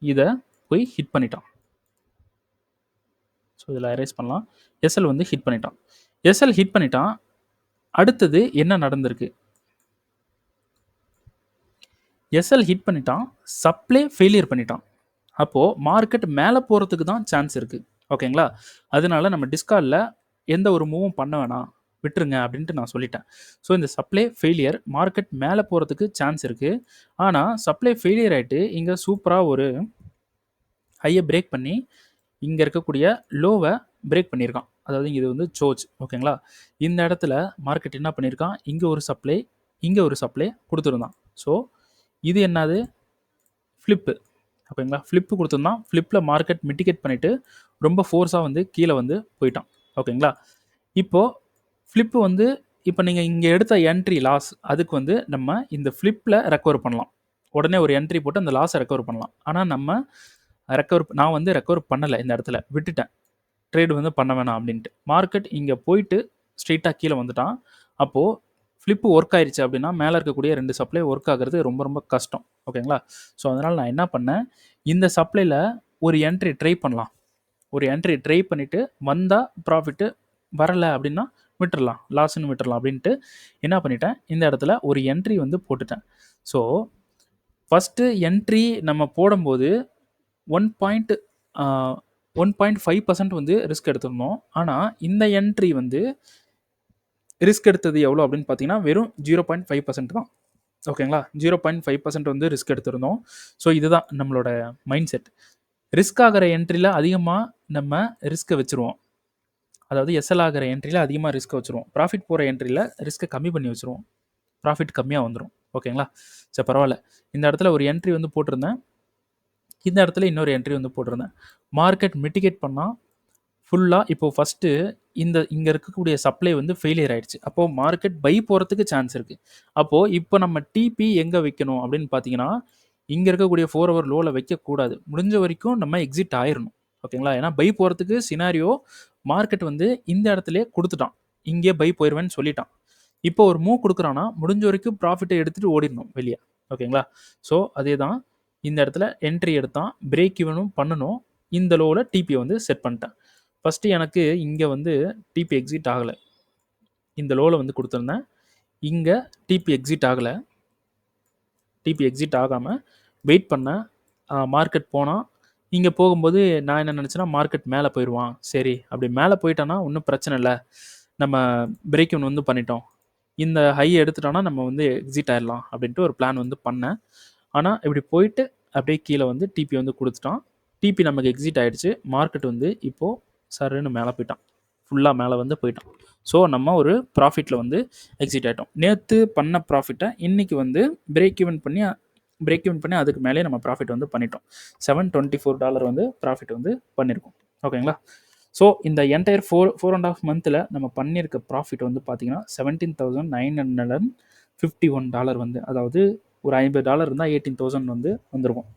இதை போய் ஹிட் பண்ணிட்டான். ஸோ இதில் எரேஸ் பண்ணலாம். எஸ்எல் வந்து ஹிட் பண்ணிட்டான். எஸ்எல் ஹிட் பண்ணிட்டான். அடுத்தது என்ன நடந்திருக்கு, எஸ்எல் ஹிட் பண்ணிட்டான், சப்ளை ஃபெயிலியர் பண்ணிட்டான். அப்போது மார்க்கெட் மேலே போகிறதுக்கு தான் சான்ஸ் இருக்குது. ஓகேங்களா? அதனால நம்ம டிஸ்கார்டில் எந்த ஒரு மூவும் பண்ண வேணாம், விட்டுருங்க அப்படின்ட்டு நான் சொல்லிட்டேன். ஸோ இந்த சப்ளை ஃபெயிலியர், மார்க்கெட் மேலே போகிறதுக்கு சான்ஸ் இருக்குது. ஆனால் சப்ளை ஃபெயிலியர் ஆகிட்டு இங்கே சூப்பராக ஒரு ஹையை பிரேக் பண்ணி இங்கே இருக்கக்கூடிய லோவை பிரேக் பண்ணியிருக்கான். அதாவது இது வந்து சோச். ஓகேங்களா? இந்த இடத்துல மார்க்கெட் என்ன பண்ணியிருக்கான், இங்கே ஒரு சப்ளை, இங்கே ஒரு சப்ளை கொடுத்துருந்தான். ஸோ இது என்னது, ஃப்ளிப்பு. ஓகேங்களா, ஃப்ளிப்பு கொடுத்துருந்தான். ஃப்ளிப்பில் மார்க்கெட் மிட்டிகேட் பண்ணிவிட்டு ரொம்ப ஃபோர்ஸாக வந்து கீழே வந்து போயிட்டான். ஓகேங்களா, இப்போது ஃப்ளிப்பு வந்து இப்போ நீங்கள் இங்கே எடுத்த என்ட்ரி லாஸ் அதுக்கு வந்து நம்ம இந்த ஃப்ளிப்பில் ரெக்கவர் பண்ணலாம். உடனே ஒரு என்ட்ரி போட்டு அந்த லாஸை ரெக்கவர் பண்ணலாம். ஆனால் நம்ம நான் வந்து ரெக்கவர் பண்ணலை, இந்த இடத்துல விட்டுட்டேன், ட்ரேடு வந்து பண்ண வேணாம் அப்படின்ட்டு. மார்க்கெட் இங்கே போயிட்டு ஸ்ட்ரெயிட்டாக கீழே வந்துட்டான். அப்போது ஃப்ளிப்பு ஒர்க் ஆயிடுச்சு அப்படின்னா மேலே இருக்கக்கூடிய 2 சப்ளை ஒர்க் ஆகிறது ரொம்ப ரொம்ப கஷ்டம். ஓகேங்களா, ஸோ அதனால் நான் என்ன பண்ணேன், இந்த சப்ளையில் ஒரு என்ட்ரி ட்ரை பண்ணலாம். ஒரு என்ட்ரி ட்ரை பண்ணிவிட்டு வந்தால் ப்ராஃபிட்டு, வரலை அப்படின்னா விட்டுறலாம், லாஸ்ன்னு விட்டுறலாம் அப்படின்ட்டு என்ன பண்ணிட்டேன், இந்த இடத்துல ஒரு என்ட்ரி வந்து போட்டுட்டேன். ஸோ ஃபஸ்ட்டு என்ட்ரி நம்ம போடும்போது 1.5% வந்து ரிஸ்க் எடுத்திருந்தோம். ஆனால் இந்த என்ட்ரி வந்து ரிஸ்க் எடுத்தது எவ்வளோ அப்படின்னு பார்த்தீங்கன்னா வெறும் 0.5% தான். ஓகேங்களா, 0.5% வந்து ரிஸ்க் எடுத்திருந்தோம். ஸோ இதுதான் நம்மளோட மைண்ட் செட். ரிஸ்க் ஆகிற என்ட்ரியில் அதிகமாக நம்ம ரிஸ்க்கை வச்சுருவோம். அதாவது எஸ்எல் ஆகிற என்ட்ரியில் அதிகமாக ரிஸ்க்கை வச்சுருவோம். ப்ராஃபிட் போகிற என்ட்ரியில் ரிஸ்க்கை கம்மி பண்ணி வச்சுருவோம். ப்ராஃபிட் கம்மியாக வந்துடும். ஓகேங்களா, சரி பரவாயில்ல. இந்த இடத்துல ஒரு என்ட்ரி வந்து போட்டிருந்தேன், இந்த இடத்துல இன்னொரு என்ட்ரி வந்து போட்டிருந்தேன். மார்க்கெட் மிட்டிகேட் பண்ணால் ஃபுல்லாக இப்போது ஃபஸ்ட்டு இங்கே இருக்கக்கூடிய சப்ளை வந்து ஃபெயிலியர் ஆகிடுச்சு. அப்போது மார்க்கெட் பை போகிறதுக்கு சான்ஸ் இருக்குது. அப்போது இப்போ நம்ம டிபி எங்கே வைக்கணும் அப்படின்னு பார்த்தீங்கன்னா, இங்கே இருக்கக்கூடிய 4 ஹவர் லோவில் வைக்கக்கூடாது. முடிஞ்ச வரைக்கும் நம்ம எக்ஸிட் ஆயிடணும். ஓகேங்களா, ஏன்னா பை போகிறதுக்கு சினாரியோ மார்க்கெட் வந்து இந்த இடத்துல கொடுத்துட்டான், இங்கே பை போயிடுவேன்னு சொல்லிட்டான். இப்போ ஒரு மூவ் கொடுக்குறான்னா முடிஞ்ச வரைக்கும் ப்ராஃபிட்டை எடுத்துகிட்டு ஓடிடணும் வெளியே. ஓகேங்களா, ஸோ அதே தான் இந்த இடத்துல என்ட்ரி எடுத்தான், பிரேக் ஈவனும் பண்ணணும். இந்த லோவில் டிபியை வந்து செட் பண்ணிட்டேன். ஃபஸ்ட்டு எனக்கு இங்கே வந்து டிபி எக்ஸிட் ஆகலை, இந்த லோவில் வந்து கொடுத்துருந்தேன். இங்கே டிபி எக்ஸிட் ஆகலை, டிபி எக்ஸிட் ஆகாமல் வெயிட் பண்ணேன். மார்க்கெட் போனால் இங்கே போகும்போது நான் என்ன நினச்சேன்னா மார்க்கெட் மேலே போயிடுவான். சரி, அப்படி மேலே போயிட்டான்னா ஒன்றும் பிரச்சனை இல்லை, நம்ம பிரேக் இவன் வந்து பண்ணிட்டோம், இந்த ஹை எடுத்துட்டோன்னா நம்ம வந்து எக்ஸிட் ஆயிடலாம் அப்படின்ட்டு ஒரு பிளான் வந்து பண்ணேன். ஆனால் இப்படி போயிட்டு அப்படியே கீழே வந்து டிபி வந்து கொடுத்துட்டான். டிபி நமக்கு எக்ஸிட் ஆகிடுச்சு. மார்க்கெட் வந்து இப்போது சருன்னு மேலே போயிட்டான், ஃபுல்லாக மேலே வந்து போயிட்டான். ஸோ நம்ம ஒரு ப்ராஃபிட்டில் வந்து எக்ஸிட் ஆகிட்டோம். நேற்று பண்ண ப்ராஃபிட்டை இன்றைக்கி வந்து பிரேக் ஈவன் பண்ணி அதுக்கு மேலே நம்ம ப்ராஃபிட் வந்து பண்ணிட்டோம். $724 வந்து ப்ராஃபிட் வந்து பண்ணியிருக்கோம். ஓகேங்களா, ஸோ இந்த என்டையர் 4.5 மந்தில் நம்ம பண்ணியிருக்க ப்ராஃபிட் வந்து பார்த்தீங்கன்னா $17,951 வந்து, அதாவது ஒரு $50 இருந்தால் 18,000 வந்து வந்துருக்கும்.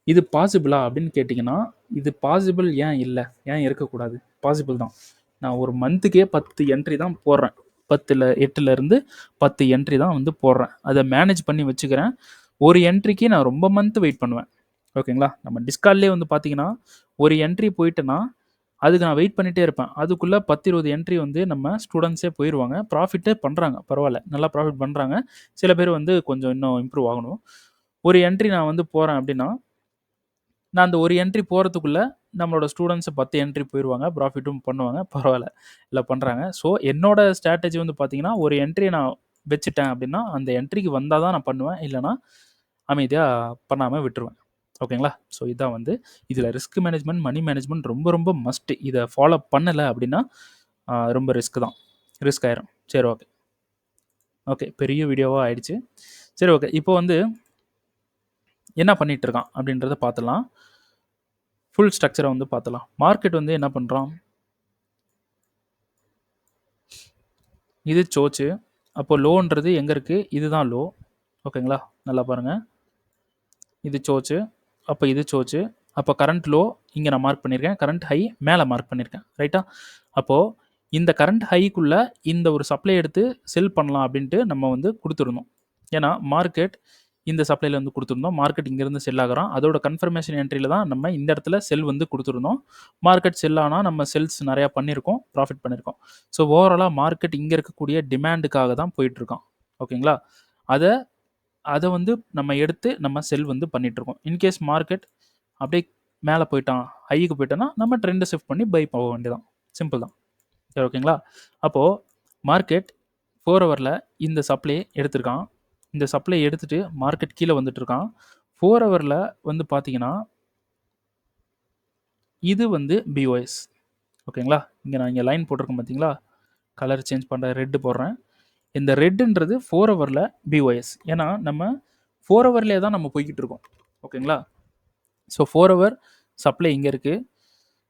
இது பாசிபிளா அப்படின்னு கேட்டிங்கன்னா, இது பாசிபிள் ஏன் இல்லை, ஏன் இருக்கக்கூடாது, பாசிபிள் தான். நான் ஒரு மந்த்துக்கே 10 என்ட்ரி தான் போடுறேன். 8லேருந்து 10 என்ட்ரி தான் வந்து போடுறேன். அதை மேனேஜ் பண்ணி வச்சுக்கிறேன். ஒரு என்ட்ரிக்கு நான் ரொம்ப மந்த் வெயிட் பண்ணுவேன். ஓகேங்களா, நம்ம டிஸ்கார்ட்லேயே வந்து பார்த்தீங்கன்னா ஒரு என்ட்ரி போயிட்டுன்னா அதுக்கு நான் வெயிட் பண்ணிகிட்டே இருப்பேன். அதுக்குள்ளே 10-20 என்ட்ரி வந்து நம்ம ஸ்டூடெண்ட்ஸே போயிடுவாங்க, ப்ராஃபிட்டே பண்ணுறாங்க, பரவாயில்ல, நல்லா ப்ராஃபிட் பண்ணுறாங்க. சில பேர் வந்து கொஞ்சம் இன்னும் இம்ப்ரூவ் ஆகணும். ஒரு என்ட்ரி நான் வந்து போகிறேன் அப்படின்னா, நான் அந்த ஒரு என்ட்ரி போகிறதுக்குள்ளே நம்மளோட ஸ்டூடெண்ட்ஸ் 10 என்ட்ரி போயிடுவாங்க, ப்ராஃபிட்டும் பண்ணுவாங்க, பரவாயில்ல, இல்லை பண்ணுறாங்க. ஸோ என்னோட ஸ்ட்ராட்டஜி வந்து பார்த்தீங்கன்னா, ஒரு என்ட்ரியை நான் வச்சுட்டேன் அப்படின்னா அந்த என்ட்ரிக்கு வந்தால் தான் நான் பண்ணுவேன், இல்லைனா அமைதியாக பண்ணாமல் விட்டுருவேன். ஓகேங்களா, ஸோ இதான் வந்து இதில் ரிஸ்க் மேனேஜ்மெண்ட், மணி மேனேஜ்மெண்ட் ரொம்ப ரொம்ப மஸ்ட்டு. இதை ஃபாலோ பண்ணலை அப்படின்னா ரொம்ப ரிஸ்க் தான், ரிஸ்க் ஆயிரும். சரி, ஓகே, பெரிய வீடியோவாக ஆயிடுச்சு. சரி, ஓகே, இப்போ வந்து என்ன பண்ணிகிட்டு இருக்கான் அப்படின்றத பார்த்துலாம். ஃபுல் ஸ்ட்ரக்சரை வந்து பார்த்துலாம். மார்க்கெட் வந்து என்ன பண்ணுறான், இது சோச்சு. அப்போ லோன்றது எங்கே இருக்குது, இதுதான் லோ. ஓகேங்களா, நல்லா பாருங்கள், இது சோச்சு, அப்போ இது சோச்சு. அப்போ கரண்ட் லோ இங்கே நான் மார்க் பண்ணியிருக்கேன், கரண்ட் ஹை மேலே மார்க் பண்ணியிருக்கேன், ரைட்டா. அப்போது இந்த கரண்ட் ஹைக்குள்ளே இந்த ஒரு சப்ளை எடுத்து செல் பண்ணலாம் அப்படின்ட்டு நம்ம வந்து கொடுத்துருந்தோம். ஏன்னா மார்க்கெட் இந்த சப்ளையில் வந்து கொடுத்துருந்தோம், மார்க்கெட் இங்கேருந்து செல் ஆகிறான், அதோட கன்ஃபர்மேஷன் என்ட்ரியில் தான் நம்ம இந்த இடத்துல செல் வந்து கொடுத்துருந்தோம். மார்க்கெட் செல் ஆனால் நம்ம செல்ஸ் நிறையா பண்ணியிருக்கோம், ப்ராஃபிட் பண்ணியிருக்கோம். ஸோ ஓவராலாக மார்க்கெட் இங்கே இருக்கக்கூடிய டிமாண்டுக்காக தான் போயிட்டுருக்கோம். ஓகேங்களா, அதை வந்து நம்ம எடுத்து நம்ம செல் வந்து பண்ணிகிட்ருக்கோம். இன்கேஸ் மார்க்கெட் அப்படியே மேலே போயிட்டான், ஹைக்கு போயிட்டோன்னா நம்ம ட்ரெண்டை ஷிஃப்ட் பண்ணி பை போக வேண்டியதான், சிம்பிள் தான். சரி, ஓகேங்களா. அப்போது மார்க்கெட் 4 ஹவரில் இந்த சப்ளை எடுத்திருக்கான், இந்த சப்ளை எடுத்துகிட்டு மார்க்கெட் கீழே வந்துட்டுருக்கான். 4 ஹவரில் வந்து பார்த்தீங்கன்னா இது வந்து பிஓஎஸ். ஓகேங்களா, இங்கே நான் இங்கே லைன் போட்டிருக்கேன் பார்த்தீங்களா, கலர் சேஞ்ச் பண்ணுறேன், ரெட்டு போடுறேன். இந்த ரெட்டுன்றது 4 ஹவரில் பிஓஎஸ். ஏன்னா நம்ம 4 ஹவர்லேயே தான் நம்ம போய்கிட்டு இருக்கோம். ஓகேங்களா. ஸோ 4 ஹவர் சப்ளை இங்கே இருக்குது.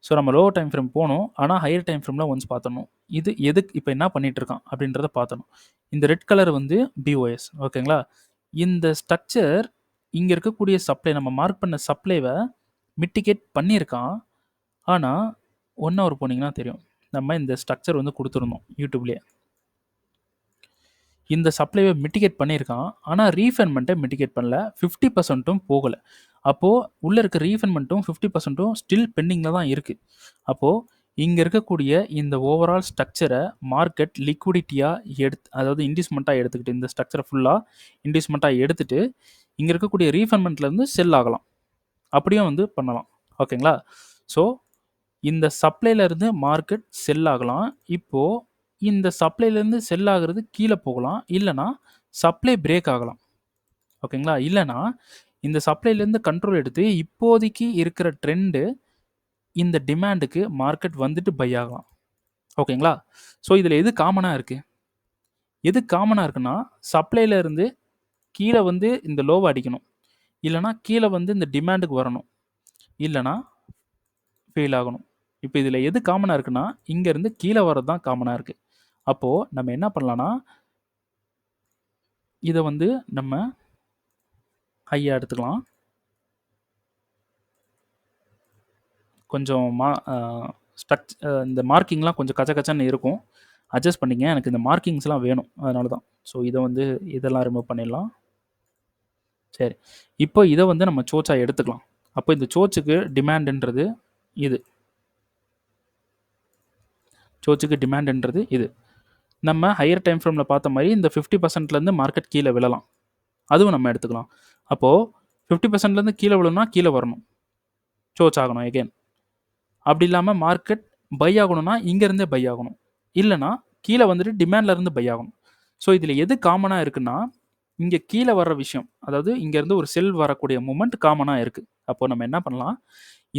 ஸோ நம்ம லோவர் டைம் ஃப்ரேம் போகணும், ஆனால் ஹையர் டைம் ஃப்ரேமில் ஒன்ஸ் பார்த்துடணும். இது எதுக்கு இப்போ என்ன பண்ணிகிட்டு இருக்கான் அப்படின்றத பார்த்தணும். இந்த ரெட் கலர் வந்து பிஓஎஸ். ஓகேங்களா. இந்த ஸ்ட்ரக்சர் இங்கே இருக்கக்கூடிய சப்ளை, நம்ம மார்க் பண்ண சப்ளைவை மிட்டிகேட் பண்ணியிருக்கான். ஆனால் 1 ஹவர் போனீங்கன்னா தெரியும், நம்ம இந்த ஸ்ட்ரக்சர் வந்து கொடுத்துருந்தோம் யூடியூப்லேயே. இந்த சப்ளைவை மிட்டிகேட் பண்ணியிருக்கான், ஆனால் ரீஃபண்ட்மெண்ட்டை மிட்டிகேட் பண்ணல. 50% போகலை. அப்போது உள்ளே இருக்க ரீஃபண்ட்மெண்ட்டும் 50% ஸ்டில் பெண்டிங்கில் தான் இருக்குது. அப்போது இங்கே இருக்கக்கூடிய இந்த ஓவரால் ஸ்ட்ரக்சரை மார்க்கெட் லிக்விடிட்டியாக அதாவது இன்டியூஸ்மெண்ட்டாக எடுத்துக்கிட்டு, இந்த ஸ்ட்ரக்சரை ஃபுல்லாக இன்டியூஸ்மெண்ட்டாக எடுத்துகிட்டு இங்கே இருக்கக்கூடிய ரீஃபண்ட்மெண்ட்லேருந்து செல் ஆகலாம். அப்படியும் வந்து பண்ணலாம். ஓகேங்களா. ஸோ இந்த சப்ளைலேருந்து மார்க்கெட் செல் ஆகலாம். இப்போது இந்த சப்ளைலேருந்து செல் ஆகிறது கீழே போகலாம், இல்லைனா சப்ளை பிரேக் ஆகலாம். ஓகேங்களா. இல்லைனா இந்த சப்ளைலேருந்து கண்ட்ரோல் எடுத்து இப்போதைக்கு இருக்கிற ட்ரெண்டு இந்த டிமாண்டுக்கு மார்க்கெட் வந்துட்டு பை ஆகலாம். ஓகேங்களா. ஸோ இதில் எது காமனாக இருக்குது? எது காமனாக இருக்குன்னா, சப்ளைலேருந்து கீழே வந்து இந்த லோவை அடிக்கணும், இல்லைனா கீழே வந்து இந்த டிமாண்டுக்கு வரணும், இல்லைனா ஃபெயில் ஆகணும். இப்போ இதில் எது காமனாக இருக்குன்னா, இங்கேருந்து கீழே வர்றது தான் காமனாக இருக்குது. அப்போது நம்ம என்ன பண்ணலான்னா, இதை வந்து நம்ம ஹையாக எடுத்துக்கலாம். கொஞ்சம் இந்த மார்க்கிங்லாம் கொஞ்சம் கச்ச கச்சன்னு இருக்கும், அட்ஜஸ்ட் பண்ணிங்க. எனக்கு இந்த மார்க்கிங்ஸ்லாம் வேணும், அதனால தான். ஸோ இதை வந்து இதெல்லாம் ரிமூவ் பண்ணிடலாம். சரி, இப்போ இதை வந்து நம்ம சோச்சாக எடுத்துக்கலாம். அப்போ இந்த சோச்சுக்கு டிமாண்டுன்றது இது, சோச்சுக்கு டிமாண்டுன்றது இது. நம்ம ஹையர் டைம் ஃப்ரேமில் பார்த்த மாதிரி இந்த 50%லேருந்து மார்க்கெட் கீழே விழலாம், அதுவும் நம்ம எடுத்துக்கலாம். அப்போது 50%லேருந்து கீழே விழணும்னா கீழே வரணும், சோச் ஆகணும் எகெயின். அப்படி இல்லாமல் மார்க்கெட் பை ஆகணும்னா இங்கேருந்தே பை ஆகணும், இல்லைனா கீழே வந்துட்டு டிமாண்ட்லேருந்து பை ஆகணும். ஸோ இதில் எது காமனாக இருக்குன்னா, இங்கே கீழே வர்ற விஷயம், அதாவது இங்கேருந்து ஒரு செல் வரக்கூடிய மூமெண்ட் காமனாக இருக்குது. அப்போது நம்ம என்ன பண்ணலாம்,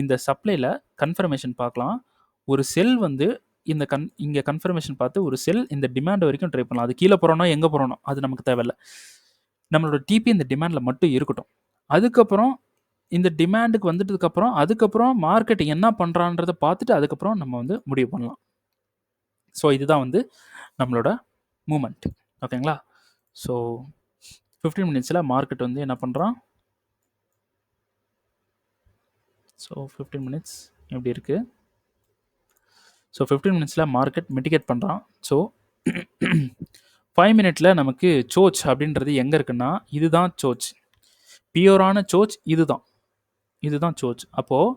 இந்த சப்ளையில் கன்ஃபர்மேஷன் பார்க்கலாம். ஒரு செல் வந்து இந்த இங்கே கன்ஃபர்மேஷன் பார்த்து ஒரு செல் இந்த டிமாண்ட் வரைக்கும் ட்ரை பண்ணலாம். அது கீழே போகிறோன்னா எங்கே போகிறோன்னா அது நமக்கு தேவையில்லை. நம்மளோட டிபி இந்த டிமாண்டில் மட்டும் இருக்கட்டும். அதுக்கப்புறம் இந்த டிமாண்டுக்கு வந்துட்டதுக்கப்புறம் அதுக்கப்புறம் மார்க்கெட் என்ன பண்ணுறான்றதை பார்த்துட்டு அதுக்கப்புறம் நம்ம வந்து முடிவு பண்ணலாம். ஸோ இதுதான் வந்து நம்மளோட மூமெண்ட். ஓகேங்களா. ஸோ 15 மினிட்ஸில் மார்க்கெட் வந்து என்ன பண்ணுறான். ஸோ 15 மினிட்ஸ் எப்படி இருக்குது. ஸோ 15 மினிட்ஸில் மார்க்கெட் மிட்டிகேட் பண்ணுறான். ஸோ 5 மினிட்ல நமக்கு சோச் அப்படின்றது எங்கே இருக்குன்னா, இதுதான் சோச், பியூரான சோச் இதுதான் சோச். அப்போது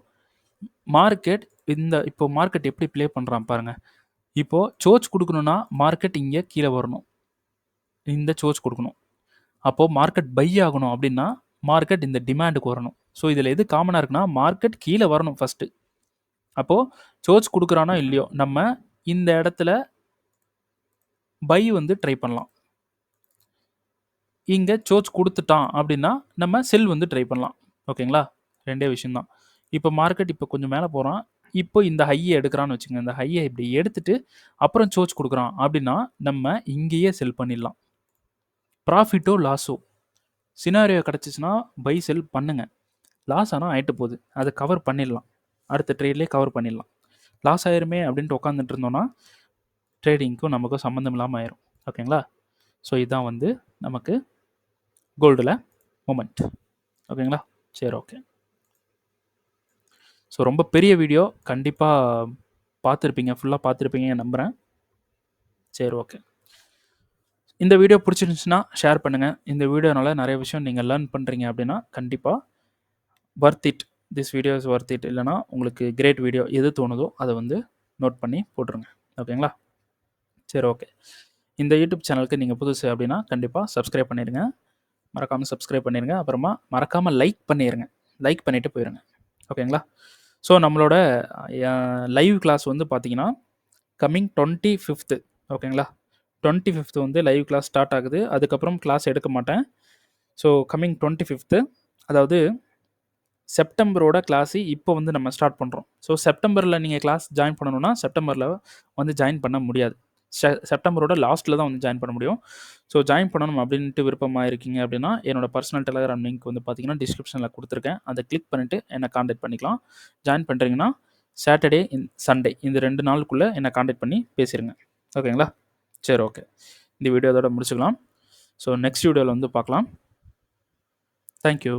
மார்க்கெட் இப்போ மார்க்கெட் எப்படி ப்ளே பண்ணுறான் பாருங்கள். இப்போது சோச் கொடுக்கணுன்னா மார்க்கெட் இங்கே கீழே வரணும், இந்த சோச் கொடுக்கணும். அப்போது மார்க்கெட் பை ஆகணும் அப்படின்னா மார்க்கெட் இந்த டிமாண்டுக்கு வரணும். ஸோ இதில் எது காமனாக இருக்குன்னா, மார்க்கெட் கீழே வரணும் ஃபஸ்ட்டு. அப்போது சோச் கொடுக்குறானோ இல்லையோ, நம்ம இந்த இடத்துல பை வந்து ட்ரை பண்ணலாம். இங்கே சோச் கொடுத்துட்டான் அப்படின்னா நம்ம செல் வந்து ட்ரை பண்ணலாம். ஓகேங்களா. ரெண்டே விஷயந்தான். இப்போ மார்க்கெட் இப்போ கொஞ்சம் மேலே போகிறான், இப்போ இந்த ஹையை எடுக்கிறான்னு வச்சுக்கோங்க. இந்த ஹையை இப்படி எடுத்துட்டு அப்புறம் சோச் கொடுக்குறான் அப்படின்னா நம்ம இங்கேயே செல் பண்ணிடலாம். ப்ராஃபிட்டோ லாஸோ சினாரியோ கிடச்சிச்சின்னா பை செல் பண்ணுங்கள். லாஸ் ஆனால் ஆகிட்டு போகுது, அதை கவர் பண்ணிடலாம், அடுத்த ட்ரேட்லேயே கவர் பண்ணிடலாம். லாஸ் ஆயிருமே அப்படின்ட்டு உட்காந்துட்டு இருந்தோன்னா ட்ரேடிங்க்கும் நமக்கும் சம்மந்தம் இல்லாமல் ஆயிரும். ஓகேங்களா. ஸோ இதுதான் வந்து நமக்கு கோல்டில் மூமெண்ட். ஓகேங்களா. சரி, ஓகே. ஸோ ரொம்ப பெரிய வீடியோ, கண்டிப்பாக பார்த்துருப்பீங்க, ஃபுல்லாக பார்த்துருப்பீங்க நம்புகிறேன். சரி, ஓகே. இந்த வீடியோ பிடிச்சிருந்துச்சுன்னா ஷேர் பண்ணுங்கள். இந்த வீடியோனால நிறைய விஷயம் நீங்கள் லேர்ன் பண்ணுறீங்க அப்படின்னா கண்டிப்பாக வர்த் it, this video is worth it, இல்லைனா உங்களுக்கு கிரேட் வீடியோ எது தோணுதோ அதை வந்து நோட் பண்ணி போட்டுருங்க. ஓகேங்களா. சரி, ஓகே. இந்த யூடியூப் சேனலுக்கு நீங்கள் புதுசு அப்படின்னா கண்டிப்பாக சப்ஸ்கிரைப் பண்ணிடுங்க, மறக்காமல் சப்ஸ்கிரைப் பண்ணிடுங்க. அப்புறமா மறக்காமல் லைக் பண்ணிடுங்க, லைக் பண்ணிவிட்டு போயிடுங்க. ஓகேங்களா. ஸோ நம்மளோட லைவ் கிளாஸ் வந்து பார்த்தீங்கன்னா கம்மிங் 25th. ஓகேங்களா. 25th வந்து லைவ் கிளாஸ் ஸ்டார்ட் ஆகுது. அதுக்கப்புறம் கிளாஸ் எடுக்க மாட்டேன். ஸோ கம்மிங் 25th, அதாவது செப்டம்பரோட கிளாஸு இப்போ வந்து நம்ம ஸ்டார்ட் பண்ணுறோம். ஸோ செப்டம்பரில் நீங்கள் கிளாஸ் ஜாயின் பண்ணணுன்னா செப்டம்பரில் வந்து ஜாயின் பண்ண முடியாது. செப்டம்பரோட லாஸ்ட்டில் தான் வந்து ஜாயின் பண்ண முடியும். ஸோ ஜாயின் பண்ணணும் அப்படின்ட்டு விருப்பமாக இருக்கீங்க அப்படின்னா என்னோட பர்சனல் டெலகிராம் லிங்க் வந்து பார்த்தீங்கன்னா டிஸ்கிரிப்ஷனில் கொடுத்துருக்கேன். அதை கிளிக் பண்ணிவிட்டு என்னை காண்டாக்ட் பண்ணிக்கலாம். ஜாயின் பண்ணுறீங்கன்னா சாட்டர்டே சண்டே இந்த 2 நாளுக்குள்ளே என்னை காண்டாக்ட் பண்ணி பேசிடுங்க. ஓகேங்களா? சரி, ஓகே. இந்த வீடியோ அதோட முடிச்சுக்கலாம். ஸோ நெக்ஸ்ட் வீடியோவில் வந்து பார்க்கலாம். தேங்க்யூ.